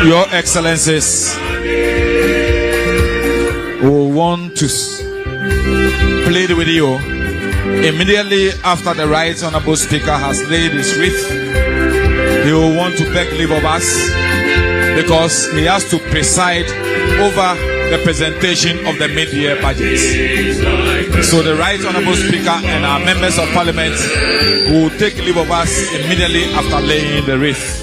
Your Excellencies, we want to plead with you. Immediately after the Right Honourable Speaker has laid his wreath, he will want to beg leave of us because he has to preside over the presentation of the mid-year budget. So the Right Honourable Speaker and our members of Parliament will take leave of us immediately after laying the wreath.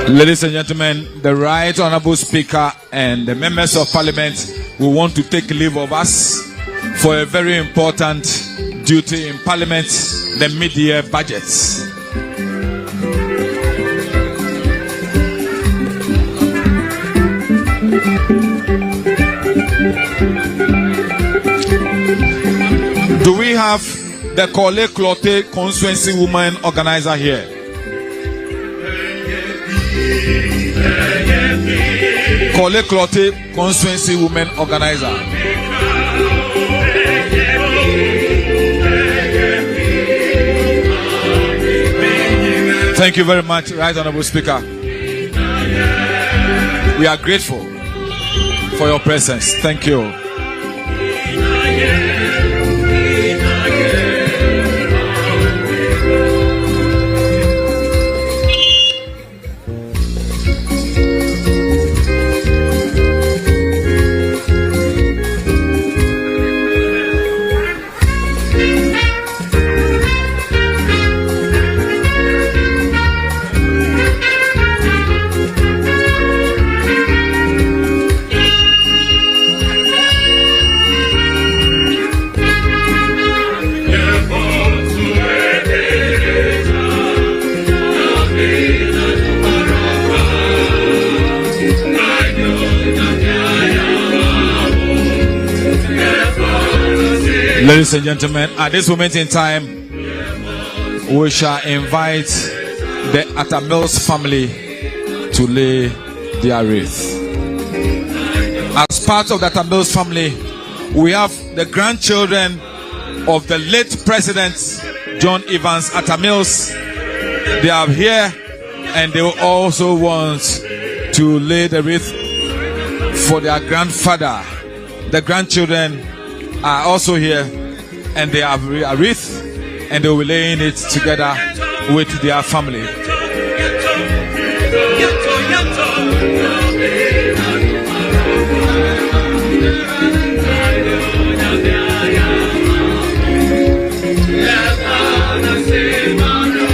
Ladies and gentlemen, the Right Honourable Speaker and the members of Parliament will want to take leave of us for a very important duty in Parliament, the mid-year budgets. Do we have the Kole Klote Constituency Women Organizer here? Kole Klote Constituency Women Organizer. Thank you very much, Right Honourable Speaker. We are grateful for your presence. Thank you. Ladies and gentlemen, at this moment in time, we shall invite the Atamils family to lay their wreath. As part of the Atamils family, we have the grandchildren of the late President John Evans Atamils. They are here and they also want to lay the wreath for their grandfather. The grandchildren are also here and they have a wreath and they will be laying it together with their family. Mano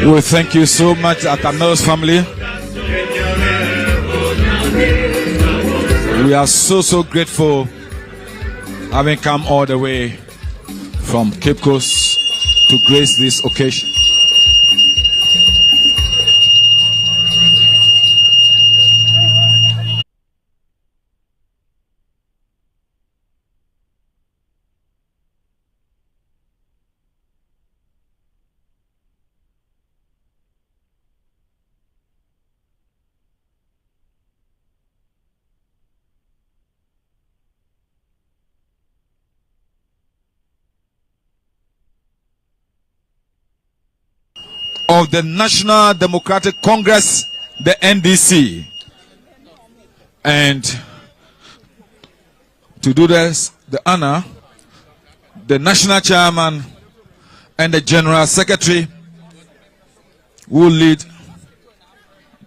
We thank you so much at the Mills family. We are so grateful having come all the way from Cape Coast to grace this occasion. Of the National Democratic Congress, the NDC. And to do this, the honor, the national chairman and the general secretary will lead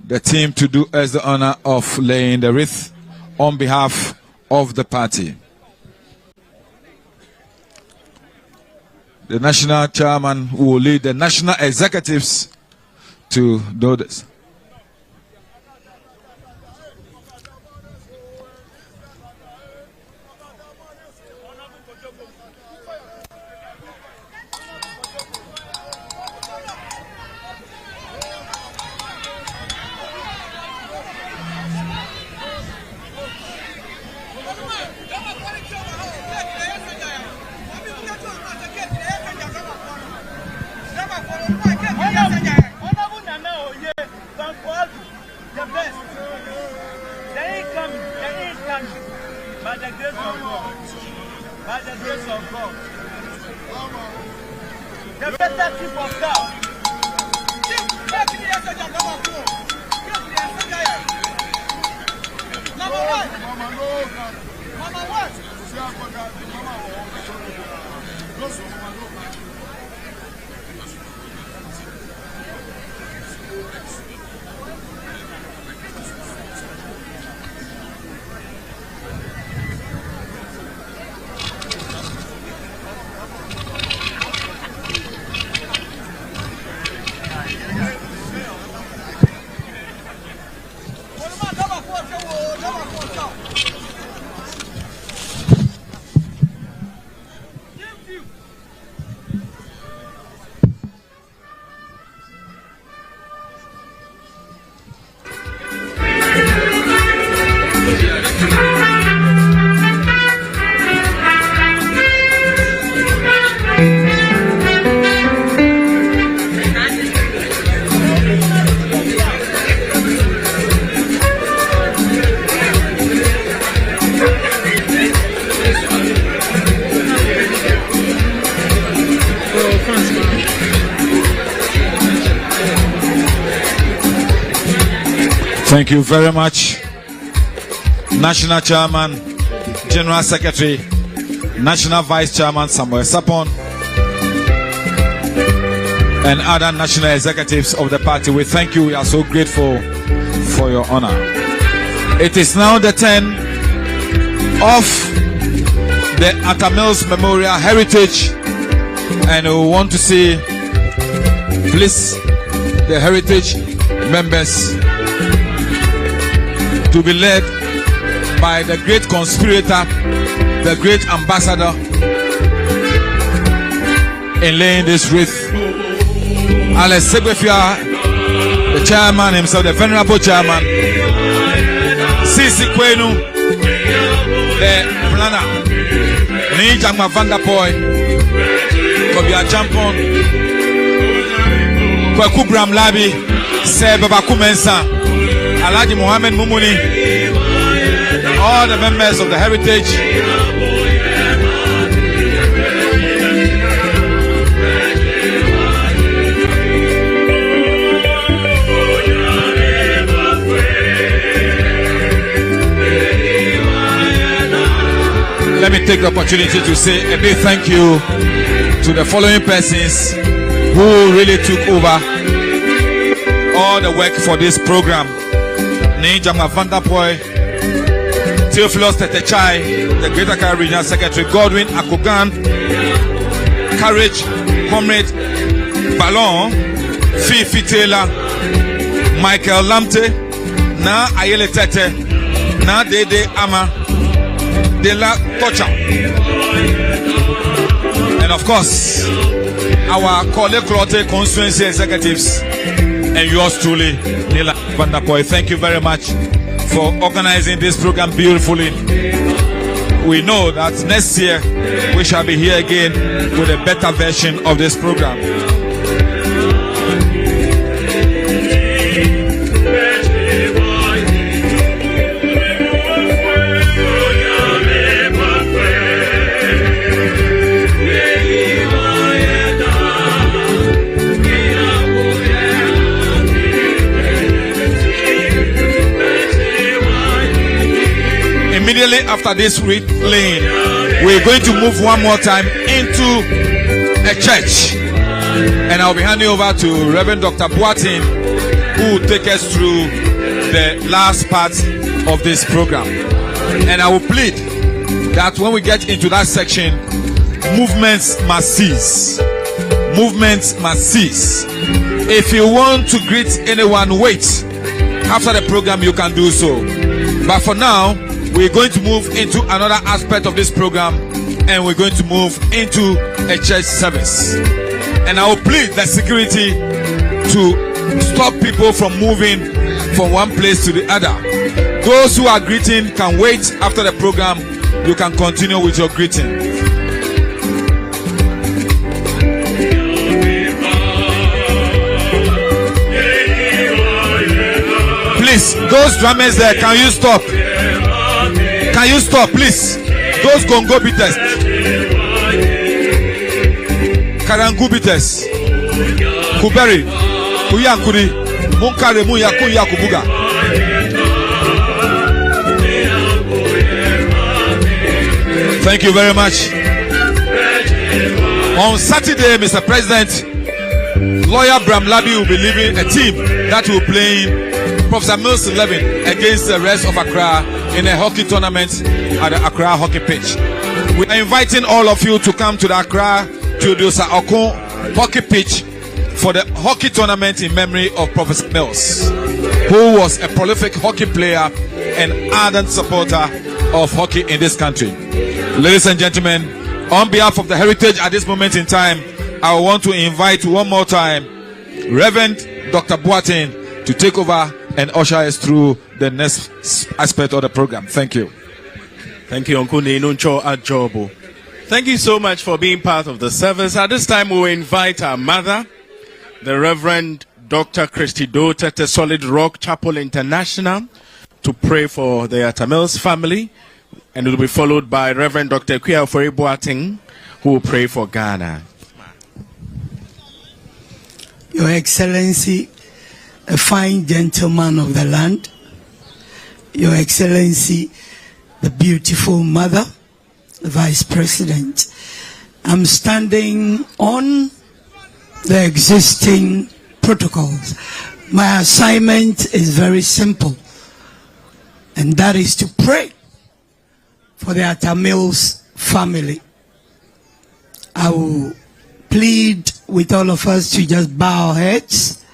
the team to do us the honor of laying the wreath on behalf of the party. The national chairman who will lead the national executives to do this. Thank you very much, National Chairman, General Secretary, National Vice Chairman Samuel Sapon, and other national executives of the party. We thank you. We are so grateful for your honor. It is now the turn of the Atta Mills Memorial Heritage, and we want to see, please, the heritage members to be led by the great conspirator, the great ambassador in laying this wreath. Alex Segbefia, the chairman himself, the venerable chairman, Sisi Kwenu, the planner, Nijama Vanderpoy, Kobia Champon, Kwakubram Labi, Sebe Bakumensa, Alhaji Mohammed Mumuni, all the members of the heritage, let me take the opportunity to say a big thank you to the following persons who really took over all the work for this program. Nijama Vanderpoy, Theophilus Tetechai, the Greater Accra Regional Secretary, Godwin Akogan, Courage, Comrade Ballon, Fifi Taylor, Michael Lamte, na Ayele Tete, na Dede Ama, De La Tocha. And of course, our Kole Klote constituency executives and yours truly, Nila Vandapoy. Thank you very much for organizing this program beautifully. We know that next year we shall be here again with a better version of this program. Immediately after this replaying, we're going to move one more time into a church, and I'll be handing over to Reverend Dr. Boateng, who will take us through the last part of this program. And I will plead that when we get into that section, movements must cease. Movements must cease. If you want to greet anyone, wait. After the program, you can do so. But for now, we're going to move into another aspect of this program, and we're going to move into a church service. And I will plead the security to stop people from moving from one place to the other. Those who are greeting can wait after the program. You can continue with your greeting. Please, those drummers there, can you stop? Can you stop, please? Those gongo beaters, karangu beaters, kuberi, kuyankuri, munkare muyakuya kubuga. Thank you very much. On Saturday, Mr. President, lawyer Bram Labi will be leaving a team that will play Professor Mills 11 against the rest of Accra in a hockey tournament at the Accra hockey pitch. We are inviting all of you to come to the Accra Theodosa Okun hockey pitch for the hockey tournament in memory of Professor Mills, who was a prolific hockey player and ardent supporter of hockey in this country. Ladies and gentlemen, on behalf of the heritage at this moment in time, I want to invite one more time Reverend Dr. Boateng to take over and usher us through the next aspect of the program. Thank you. Thank you, Uncle Ninuncho Ajobo. Thank you so much for being part of the service. At this time, we will invite our mother, the Reverend Dr. Christy Dote at the Solid Rock Chapel International, to pray for the Tamils family, and it will be followed by Reverend Dr. Kuya Ofori Boateng, who will pray for Ghana. Your Excellency, a fine gentleman of the land, Your Excellency, the beautiful mother, the Vice President, I'm standing on the existing protocols. My assignment is very simple, and that is to pray for the Tamils family. I will plead with all of us to just bow our heads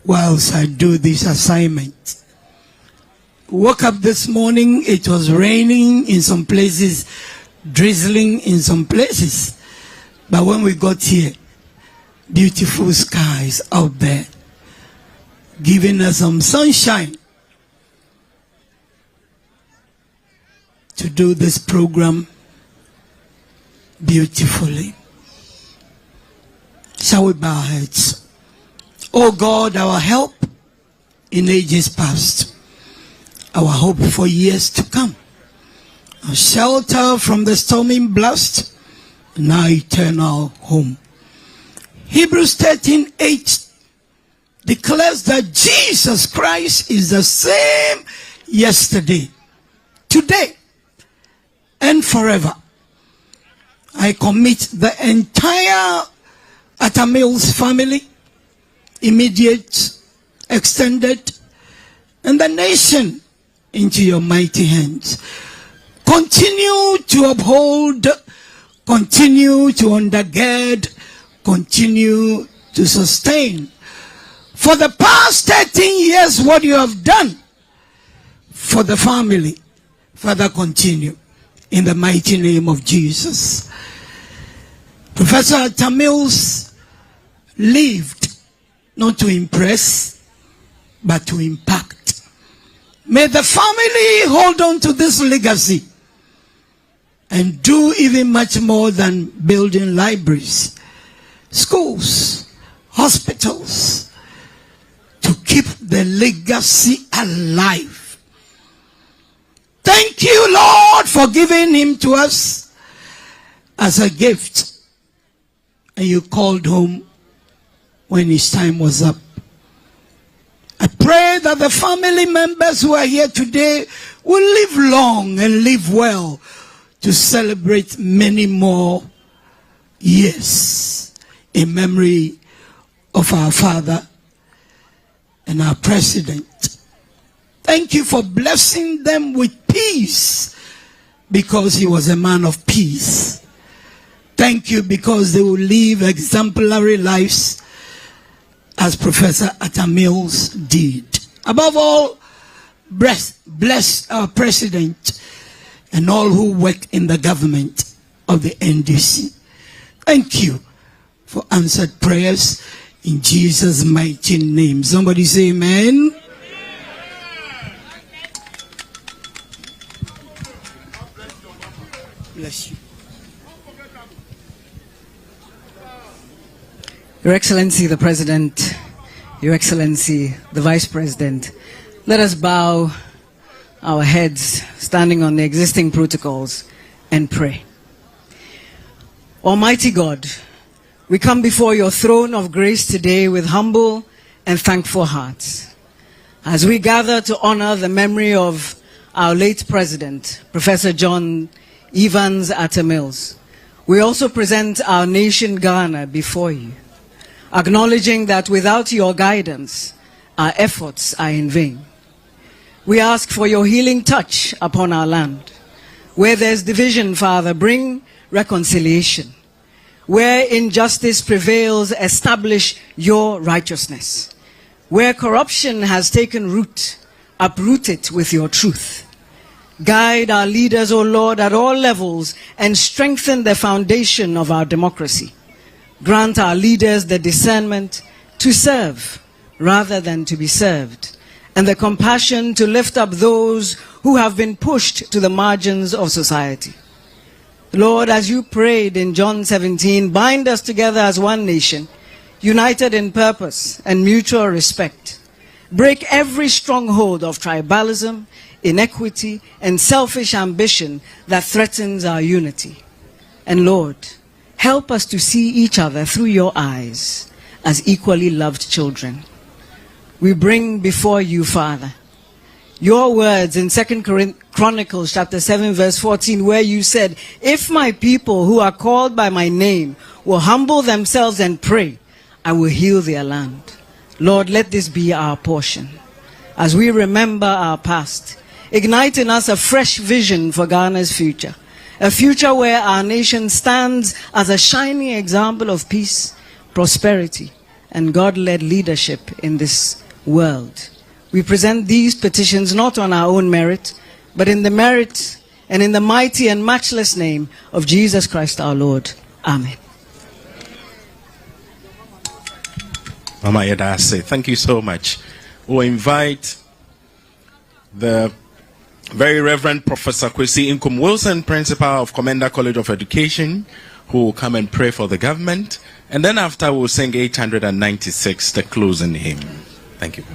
whilst I do this assignment. Woke up this morning, it was raining in some places, drizzling in some places. But when we got here, beautiful skies out there, giving us some sunshine to do this program beautifully. Shall we bow our heads? Oh God, our help in ages past, our hope for years to come, our shelter from the storming blast, and our eternal home. Hebrews 13:8 declares that Jesus Christ is the same yesterday, today, and forever. I commit the entire Atamils family, immediate, extended, and the nation into your mighty hands. Continue to uphold, continue to undergird, continue to sustain for the past 13 years, what you have done for the family. Father, continue in the mighty name of Jesus. Professor Tamils lived not to impress, but to impact. May the family hold on to this legacy and do even much more than building libraries, schools, hospitals, to keep the legacy alive. Thank you, Lord, for giving him to us as a gift. And you called home when his time was up. I pray that the family members who are here today will live long and live well to celebrate many more years in memory of our father and our president. Thank you for blessing them with peace, because he was a man of peace. Thank you because they will live exemplary lives as Professor Atamils did. Above all, bless our president and all who work in the government of the NDC. Thank you for answered prayers in Jesus' mighty name. Somebody say amen. Bless you. Your Excellency the President, Your Excellency the Vice President, let us bow our heads, standing on the existing protocols, and pray. Almighty God, we come before your throne of grace today with humble and thankful hearts, as we gather to honor the memory of our late President, Professor John Evans Atta Mills. We also present our nation Ghana before you, acknowledging that without your guidance, our efforts are in vain. We ask for your healing touch upon our land. Where there's division, Father, bring reconciliation. Where injustice prevails, establish your righteousness. Where corruption has taken root, uproot it with your truth. Guide our leaders, O Lord, at all levels and strengthen the foundation of our democracy. Grant our leaders the discernment to serve rather than to be served, and the compassion to lift up those who have been pushed to the margins of society. Lord, as you prayed in John 17, bind us together as one nation, united in purpose and mutual respect. Break every stronghold of tribalism, inequity, and selfish ambition that threatens our unity. And Lord, help us to see each other through your eyes as equally loved children. We bring before you, Father, your words in 2 Chronicles chapter 7 verse 14, where you said, if my people who are called by my name will humble themselves and pray, I will heal their land. Lord, let this be our portion. As we remember our past, ignite in us a fresh vision for Ghana's future. A future where our nation stands as a shining example of peace, prosperity, and God-led leadership in this world. We present these petitions not on our own merit, but in the merit and in the mighty and matchless name of Jesus Christ our Lord. Amen. Mama Yedase, thank you so much. We'll invite the Very Reverend Professor Kwesi Inkum Wilson, Principal of Commander College of Education, who will come and pray for the government. And then after, we'll sing 896, the closing hymn. Thank you.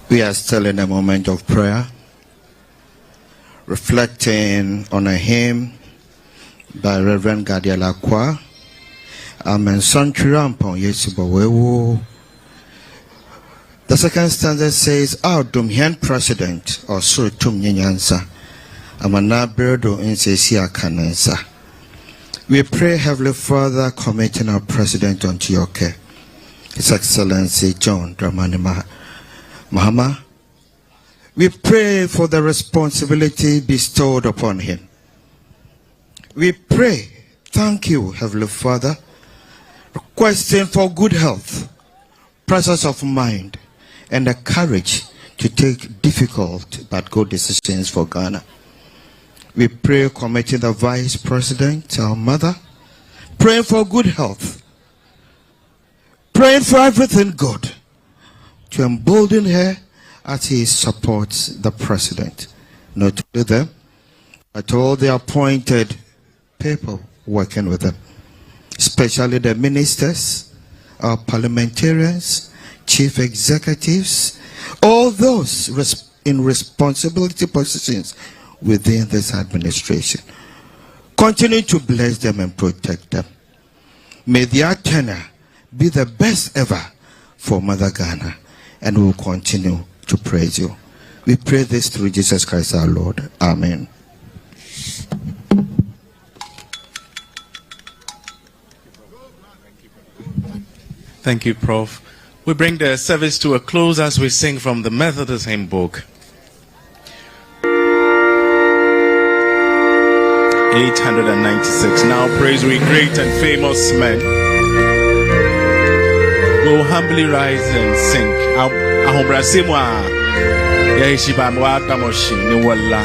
We are still in a moment of prayer, reflecting on a hymn by Reverend Gadiel Akwa. Amen. The second stanza says, our Dumhian president, or so tum nyansa, amana birdo insesia kanensa. We pray, Heavenly Father, committing our president unto your care, His Excellency John Dramani Mahama. We pray for the responsibility bestowed upon him. We pray, thank you, Heavenly Father, requesting for good health, presence of mind, and the courage to take difficult but good decisions for Ghana. We pray committing the Vice President, our mother, praying for good health, praying for everything good, to embolden her as he supports the President. Not only them, but all the appointed people working with them, especially the ministers, our parliamentarians, chief executives, all those in responsibility positions within this administration. Continue to bless them and protect them. May their tenure be the best ever for Mother Ghana, and we will continue to praise you. We pray this through Jesus Christ our Lord. Amen. Thank you, Prof. We bring the service to a close as we sing from the Methodist hymn book. 896. Now praise we great and famous men. We'll humbly rise and sing. Ahombrasimwa. Yeshibamwa Tamoshi Niwala.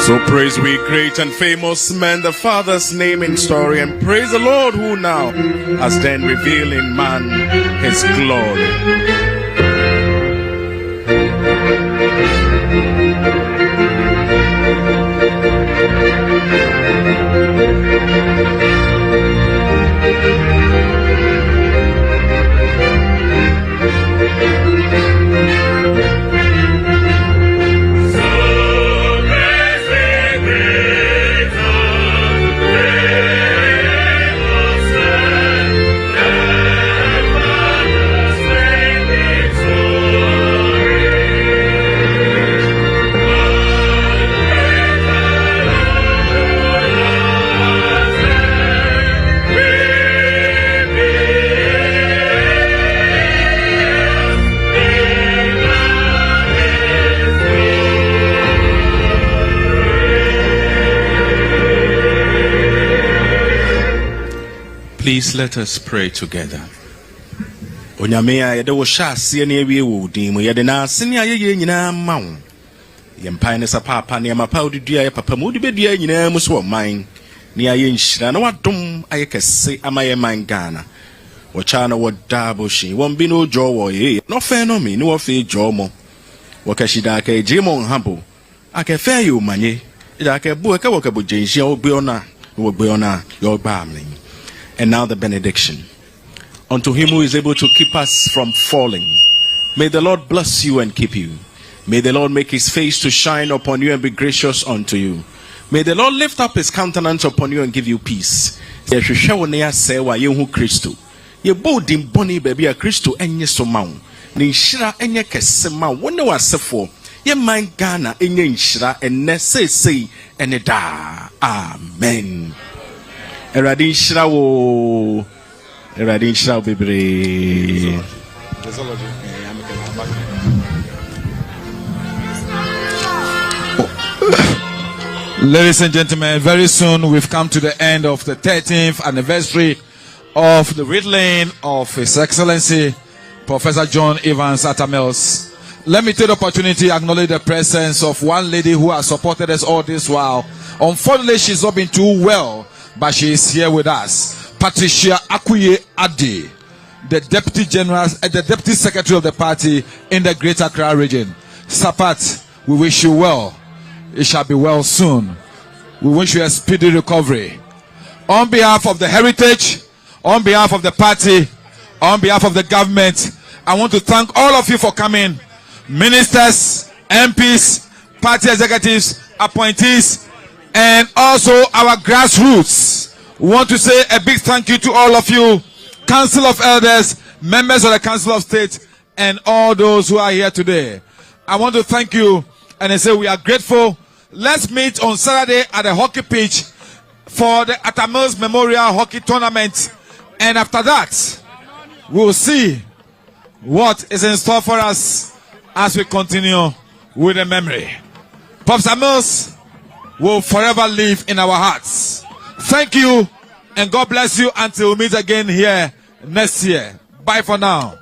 So praise we great and famous men, the Father's name in story, and praise the Lord who now has then revealed in man his glory. Please let us pray together. Onyamea yede wo hyase ne awie wo din mu yede na ase ne ayeye nyina ma wo. Yempa ne sapapa ne amapa odudua ye papa mu dubedua nyina mu so man ne aye nhyira na wadom aye kese amaye man Ghana. Wo cha na wo daboshi won bi no jo wo ye no fe no mi ne wo fe jo mo. Wo ka shida ka ejimo nhabo aka fe yo manye ida ka bu ka wo ka bo jenhia wo gbe ona yo gba amen. And now the benediction. Unto him who is able to keep us from falling. May the Lord bless you and keep you. May the Lord make his face to shine upon you and be gracious unto you. May the Lord lift up his countenance upon you and give you peace. ye boldin boni baby a Christo enye so ma wo ne nhyira enye kese ma wo ne wasefo ye man Ghana enye nhyira enne sei ene da amen. Erade nhyira wo bebre. Ladies and gentlemen, very soon we've come to the end of the 13th anniversary of the riddling of His Excellency Professor John Evans Atta Mills. Let me take the opportunity to acknowledge the presence of one lady who has supported us all this while. Unfortunately, she's not been too well, but she is here with us. Patricia Akuye Ade, the Deputy Secretary of the party in the Greater Accra region. Sapat, we wish you well. It shall be well soon. We wish you a speedy recovery. On behalf of the heritage, on behalf of the party, on behalf of the government, I want to thank all of you for coming. Ministers, MPs, party executives, appointees, and also our grassroots. We want to say a big thank you to all of you, Council of Elders, members of the Council of State, and all those who are here today. I want to thank you. And I say we are grateful. Let's meet on Saturday at the hockey pitch for the Atta Mills Memorial Hockey Tournament. And after that, we'll see what is in store for us as we continue with the memory. Professor Mills will forever live in our hearts. Thank you, and God bless you until we meet again here next year. Bye for now.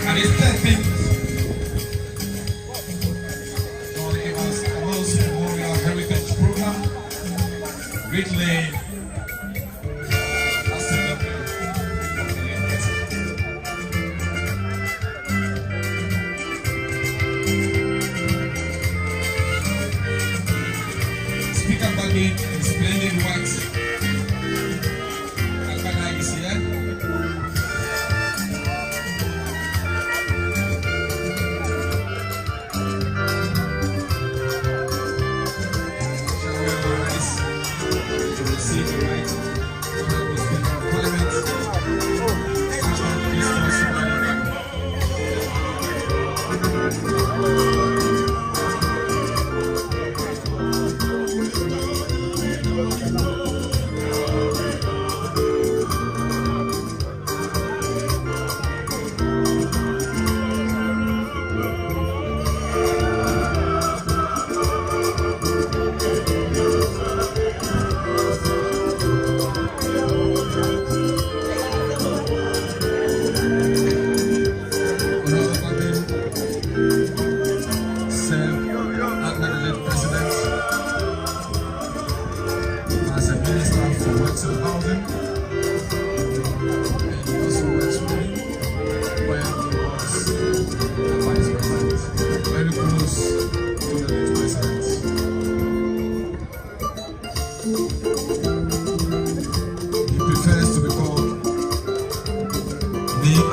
And it's 13th John Evans Memorial Heritage Program.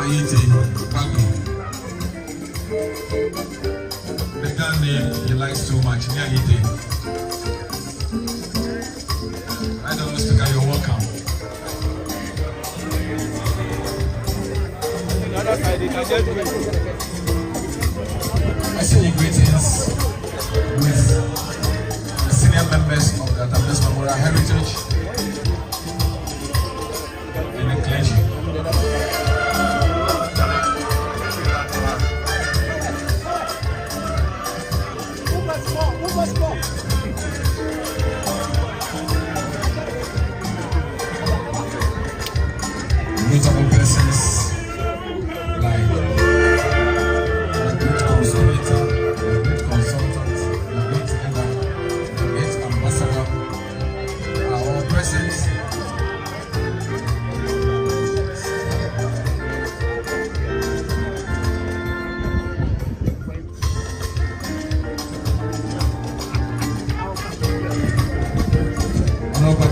Ayiti Bago. The gun name he likes too much. Ayiti. Right on, Speaker, you're welcome. I send you greetings with the senior members of the Atabeles Memorial Heritage and the clergy. Notable persons like the great conspirator, the great consultant, the great elder, the great ambassador are all present.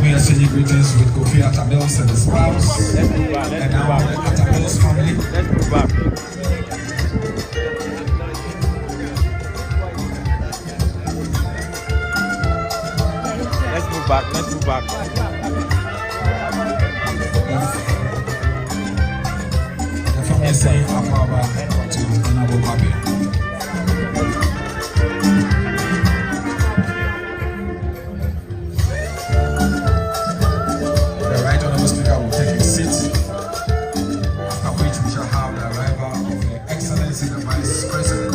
We are sending greetings with Kofi Atabeles and his spouse, and now the Atabeles family. Let's move back. Let's move back. The family is saying Akaba to Honorable Babi. Speaker will take a seat, after which we shall have the arrival of Her Excellency the Vice President.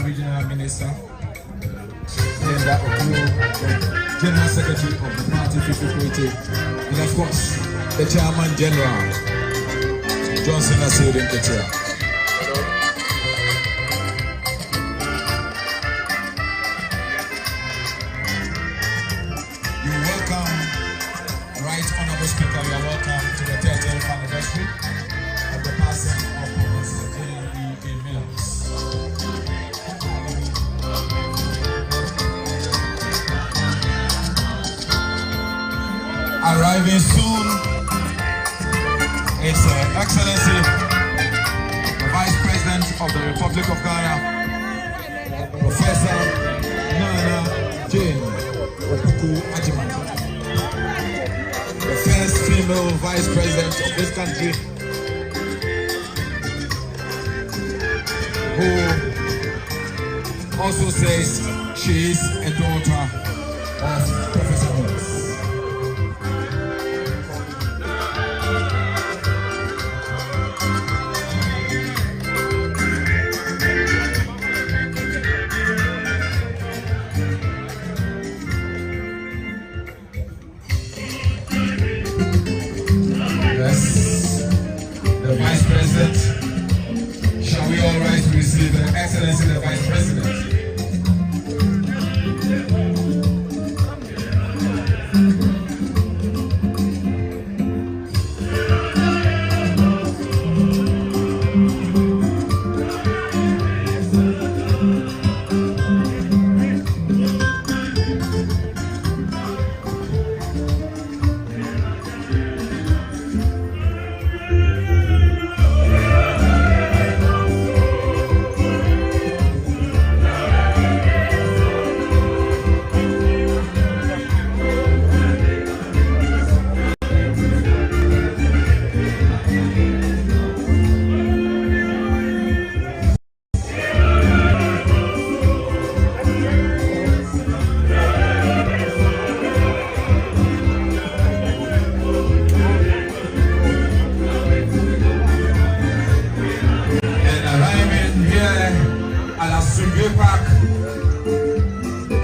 Regional Minister, General Secretary of the Party People Committee, and of course, the Chairman General, Johnson Asirin Ketia. You're welcome, Right Honorable Speaker, you're welcome to the 30th anniversary of the passing of Professor J.E.A. Mills. Arriving soon is Her Excellency, the Vice President of the Republic of Ghana, Professor Nana Jane Okuku Ajiman, the first female Vice President of this country, who also says she is a daughter of Professor Mills. The Vice President, shall we all rise to receive Her Excellency the Vice President?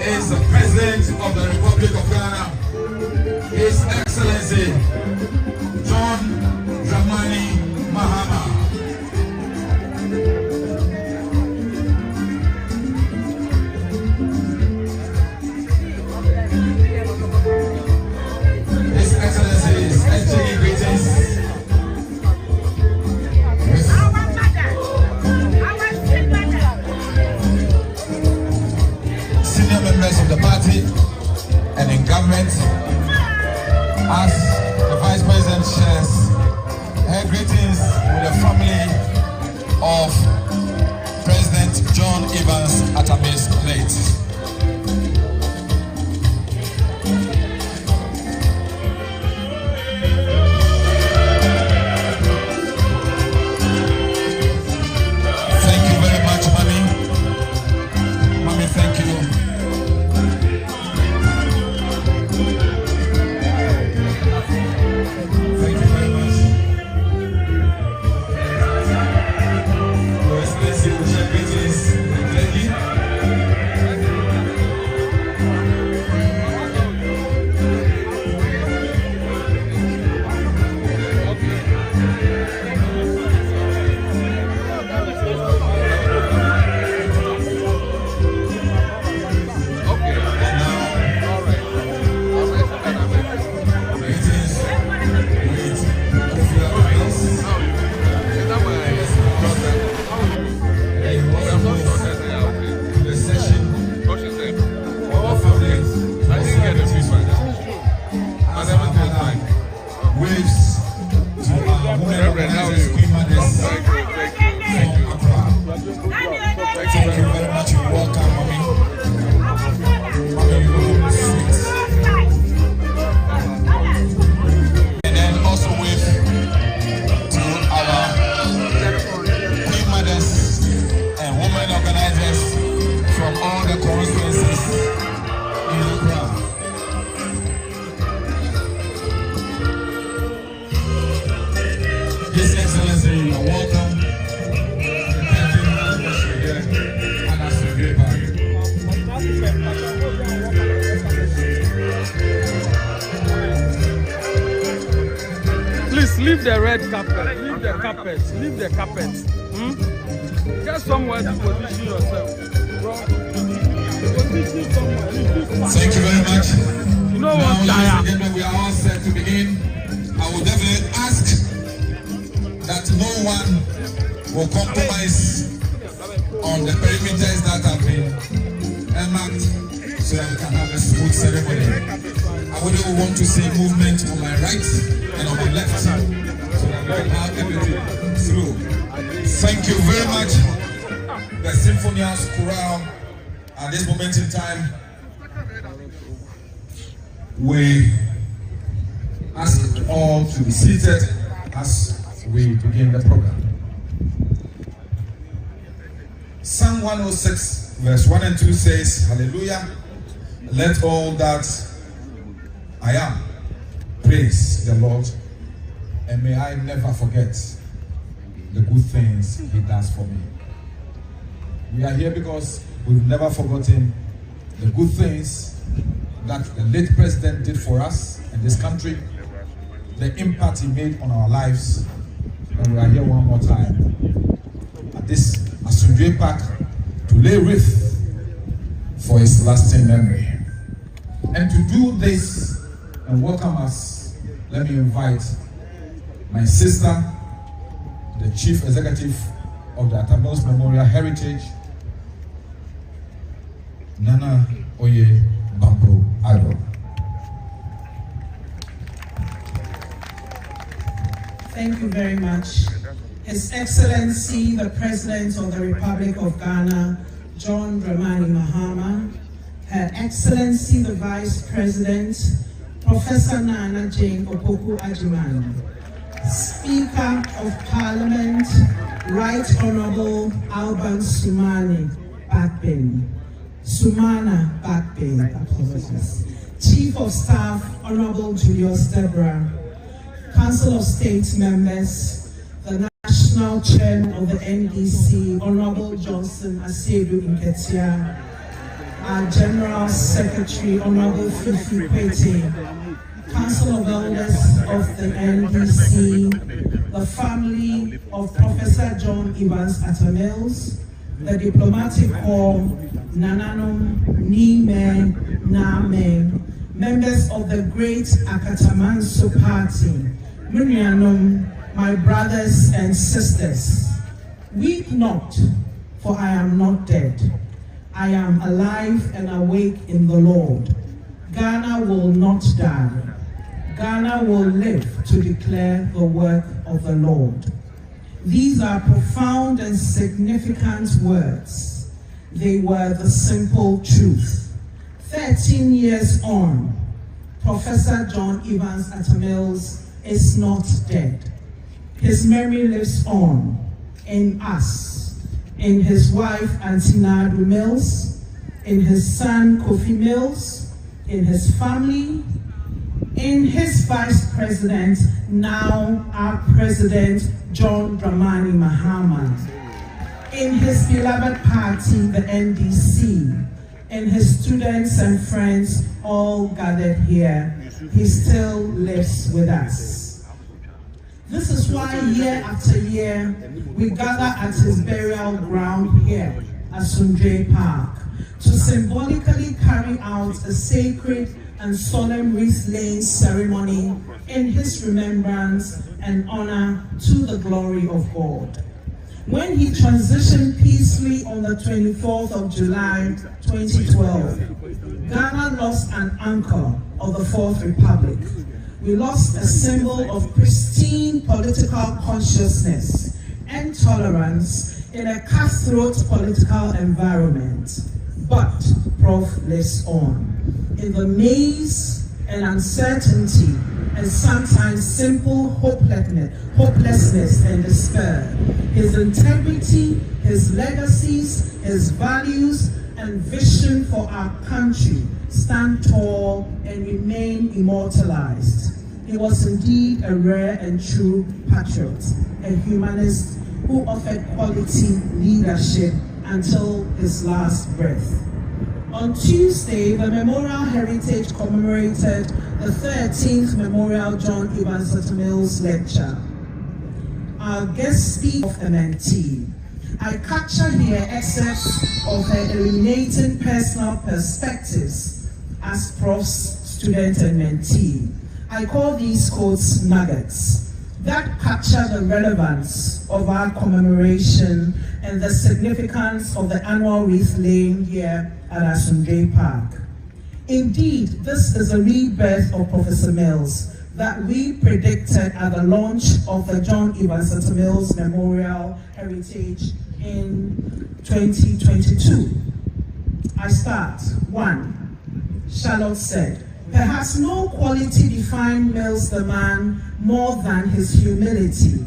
is the President of the Republic of Ghana, His Excellency president shares her greetings with the family of President John Evans Atame's late. Leave the red carpet, leave the carpet, leave the carpet. Get somewhere to position yourself. Position somewhere. Thank you very much. You know now, what, ladies and gentlemen, we are all set to begin. I will definitely ask that no one will compromise on the perimeters that have been marked so that we can have a smooth ceremony. I would want to see movement on my right and on my left so that we can have everything through. Thank you very much. The Symphonious Chorale, at this moment in time, we ask all to be seated as we begin the program. Psalm 106 verse 1 and 2 says, Hallelujah, let all that I am praise the Lord, and may I never forget the good things He does for me. We are here because we've never forgotten the good things that the late president did for us in this country, the impact he made on our lives, and we are here one more time at this ASANTE Park to lay wreath for his lasting memory. And to do this and welcome us, let me invite my sister, the Chief Executive of the Atamils Memorial Heritage, Nana Oye Bambo Ado. Thank you very much. His Excellency, the President of the Republic of Ghana, John Dramani Mahama, Her Excellency, the Vice President, Professor Nana Jane Opoku Agyeman, Speaker of Parliament, Right Honorable Alban Sumana Bakben, apologies. Chief of Staff, Honorable Julius Deborah, Council of State members, the National Chairman of the NDC, Honorable Johnson Asiedu Nketia, our General Secretary, Honorable Fifi Kwete, Council of Elders of the NDC, the family of Professor John Evans Atamils, the Diplomatic Corps, Nananum, Nime, Name, members of the Great Akatamanso Party, Munianum, my brothers and sisters, weep not, for I am not dead. I am alive and awake in the Lord. Ghana will not die. Ghana will live to declare the work of the Lord. These are profound and significant words. They were the simple truth. 13 years on, Professor John Evans Atta Mills is not dead. His memory lives on in us, in his wife Auntie Nadu Mills, in his son Kofi Mills, in his family, in his vice president, now our president, John Dramani Mahama, in his beloved party, the NDC, in his students and friends all gathered here. He still lives with us. This is why year after year, we gather at his burial ground here at Sunjay Park to symbolically carry out a sacred and solemn wreath-laying ceremony in his remembrance and honor to the glory of God. When he transitioned peacefully on the 24th of July 2012, Ghana lost an anchor of the Fourth Republic. We lost a symbol of pristine political consciousness and tolerance in a cutthroat political environment. But Prof lives on. In the maze and uncertainty and sometimes simple hopelessness and despair, his integrity, his legacies, his values, and vision for our country stand tall and remain immortalized. He was indeed a rare and true patriot, a humanist who offered quality leadership until his last breath. On Tuesday, the Memorial Heritage commemorated the 13th Memorial John Evans Atta Mills Lecture. Our guest speaker of MNT, I capture here excerpts of her illuminating personal perspectives as Prof's student and mentee. I call these quotes nuggets that capture the relevance of our commemoration and the significance of the annual wreath laying here at Asunjay Park. Indeed, this is a rebirth of Professor Mills that we predicted at the launch of the John Evans Atta Mills Memorial Heritage in 2022. I start. 1. Charlotte said, perhaps no quality defined Mills the man more than his humility.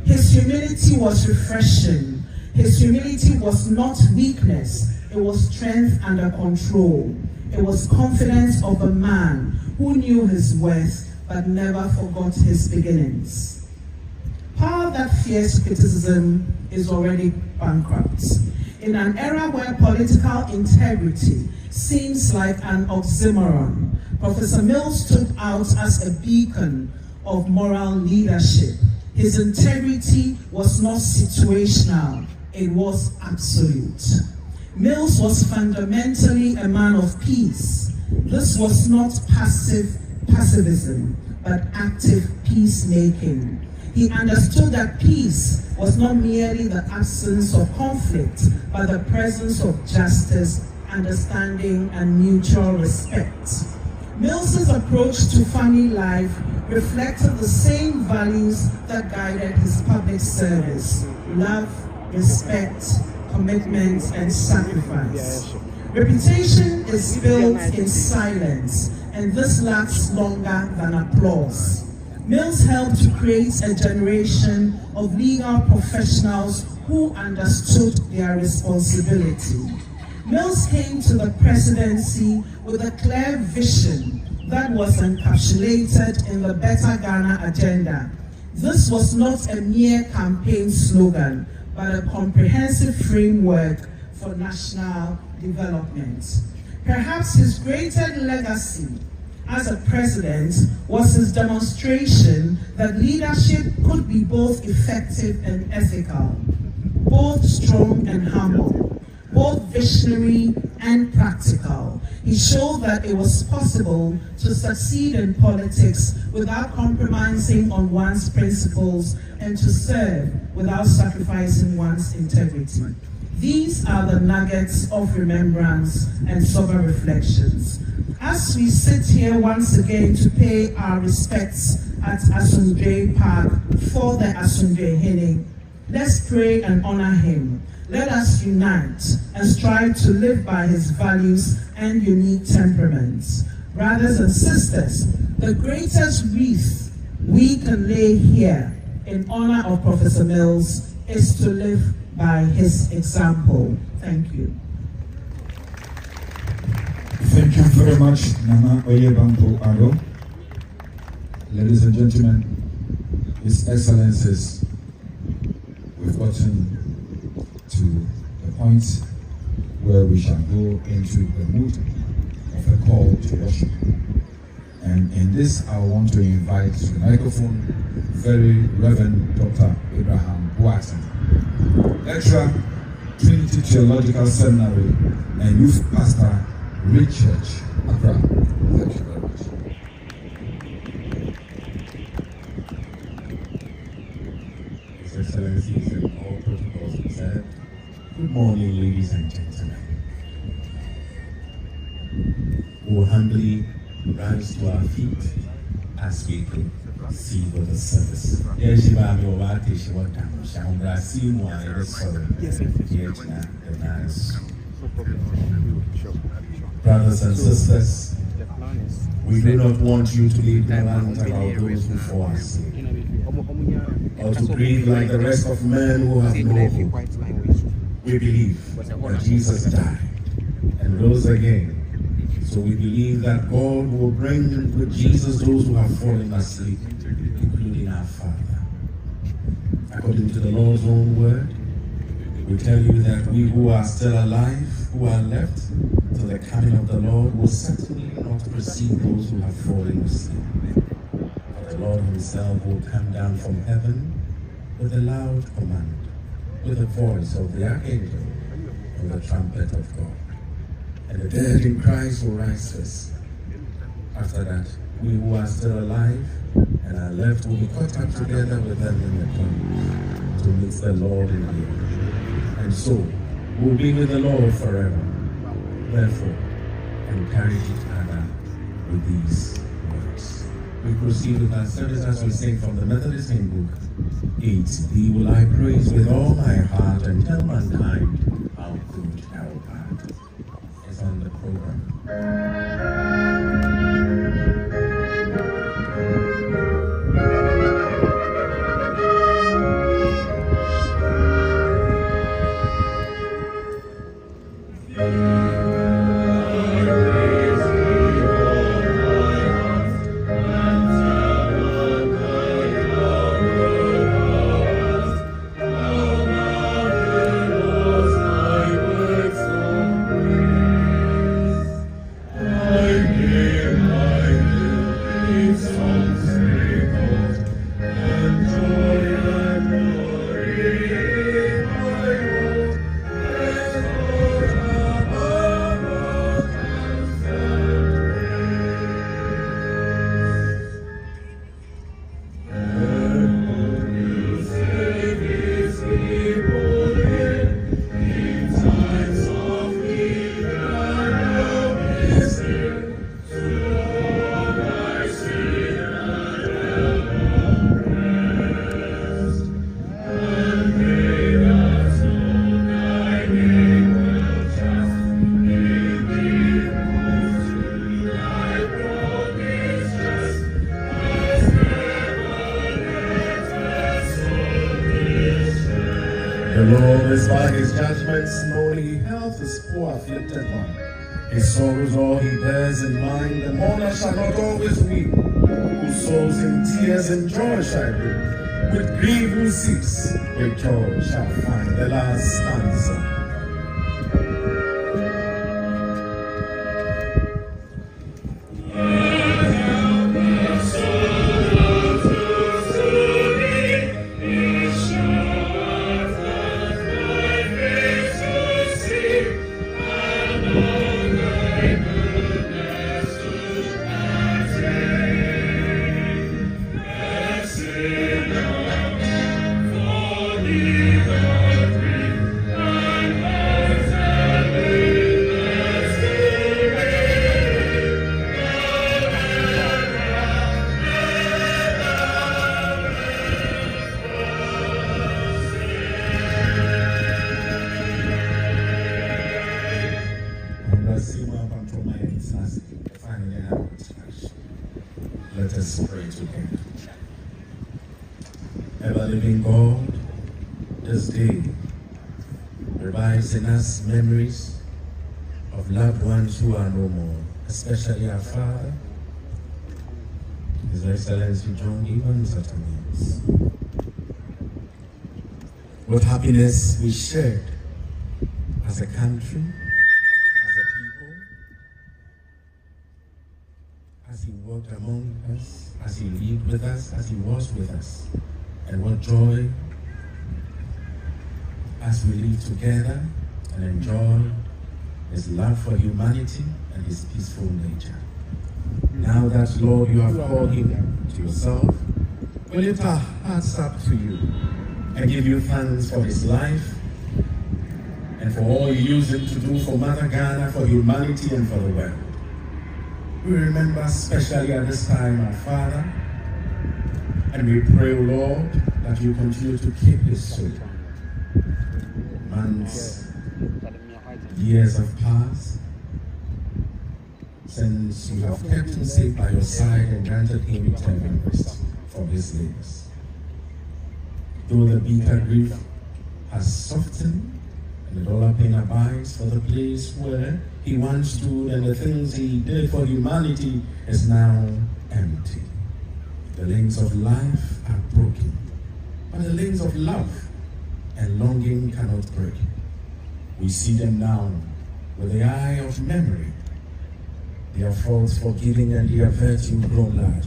His humility was refreshing. His humility was not weakness. It was strength under control. It was confidence of a man who knew his worth but never forgot his beginnings. Power that fears criticism is already bankrupt. In an era where political integrity seems like an oxymoron, Professor Mills stood out as a beacon of moral leadership. His integrity was not situational, it was absolute. Mills was fundamentally a man of peace. This was not pacifism, but active peacemaking. He understood that peace was not merely the absence of conflict, but the presence of justice, understanding, and mutual respect. Mills's approach to family life reflected the same values that guided his public service: love, respect, commitment, and sacrifice. Reputation is built in silence, and this lasts longer than applause. Mills helped to create a generation of legal professionals who understood their responsibility. Mills came to the presidency with a clear vision that was encapsulated in the Better Ghana agenda. This was not a mere campaign slogan, but a comprehensive framework for national development. Perhaps his greatest legacy as a president was his demonstration that leadership could be both effective and ethical, both strong and humble, both visionary and practical. He showed that it was possible to succeed in politics without compromising on one's principles and to serve without sacrificing one's integrity. These are the nuggets of remembrance and sober reflections. As we sit here once again to pay our respects at ASANTE Park for the ASANTE Hene, let's pray and honor him. Let us unite and strive to live by his values and unique temperaments. Brothers and sisters, the greatest wreath we can lay here in honor of Professor Mills is to live by his example. Thank you. Thank you very much, Nana Oyebampo Ado. Ladies and gentlemen, His Excellencies, we've gotten to the point where we shall go into the mood of a call to worship. And in this, I want to invite to the microphone very Reverend Dr. Abraham Boateng, lecturer, Trinity Theological Seminary and youth pastor, Reed Church, Accra. Thank you very much. His Excellencies and all protocols observed. Good morning, ladies and gentlemen. We will humbly rise to our feet as we proceed with the service. Brothers and sisters, we do not want you to be ignorant about those who fall asleep, or to grieve like the rest of men who have no hope. We believe that Jesus died and rose again. So we believe that God will bring with Jesus those who have fallen asleep, including our Father. According to the Lord's own word, we tell you that we who are still alive, who are left till the coming of the Lord, will certainly not precede those who have fallen asleep. For the Lord himself will come down from heaven with a loud command, with the voice of the archangel and the trumpet of God. And the dead in Christ will rise first. After that, we who are still alive and are left will be caught up together with them in the clouds to meet the Lord in the air. And so, we'll be with the Lord forever. Therefore, encourage each other with these words. We proceed with our service as we sing from the Methodist hymn book, 8. Thee will I praise with all my heart and tell mankind how good thou art. It's on the program. The Lord is by his judgments, nor he helps his poor afflicted one. His sorrows all he bears in mind, the mourner shall not always weep, whose souls in tears and joy shall weep. With grief who seeks, with joy shall find the last stanza. And Ever-living God, this day revives in us memories of loved ones who are no more, especially our father, His Excellency John Evans Atamius. What happiness we shared as a country, as a people, as he walked among us, as he lived with us, as he was with us. And what joy as we live together and enjoy his love for humanity and his peaceful nature. Now that, Lord, you have called him to yourself, we lift our hearts up to you and give you thanks for his life and for all you used him to do for Mother Ghana, for humanity, and for the world. We remember especially at this time our father, and we pray, Lord, that you continue to keep his soul. Months, years have passed since you have kept him safe by your side and granted him eternal rest from his labors. Though the bitter grief has softened and the dollar pain abides for the place where he once stood, and the things he did for humanity is now empty. The links of life are broken, but the links of love and longing cannot break. We see them now with the eye of memory, their faults forgiving and their virtue grown large.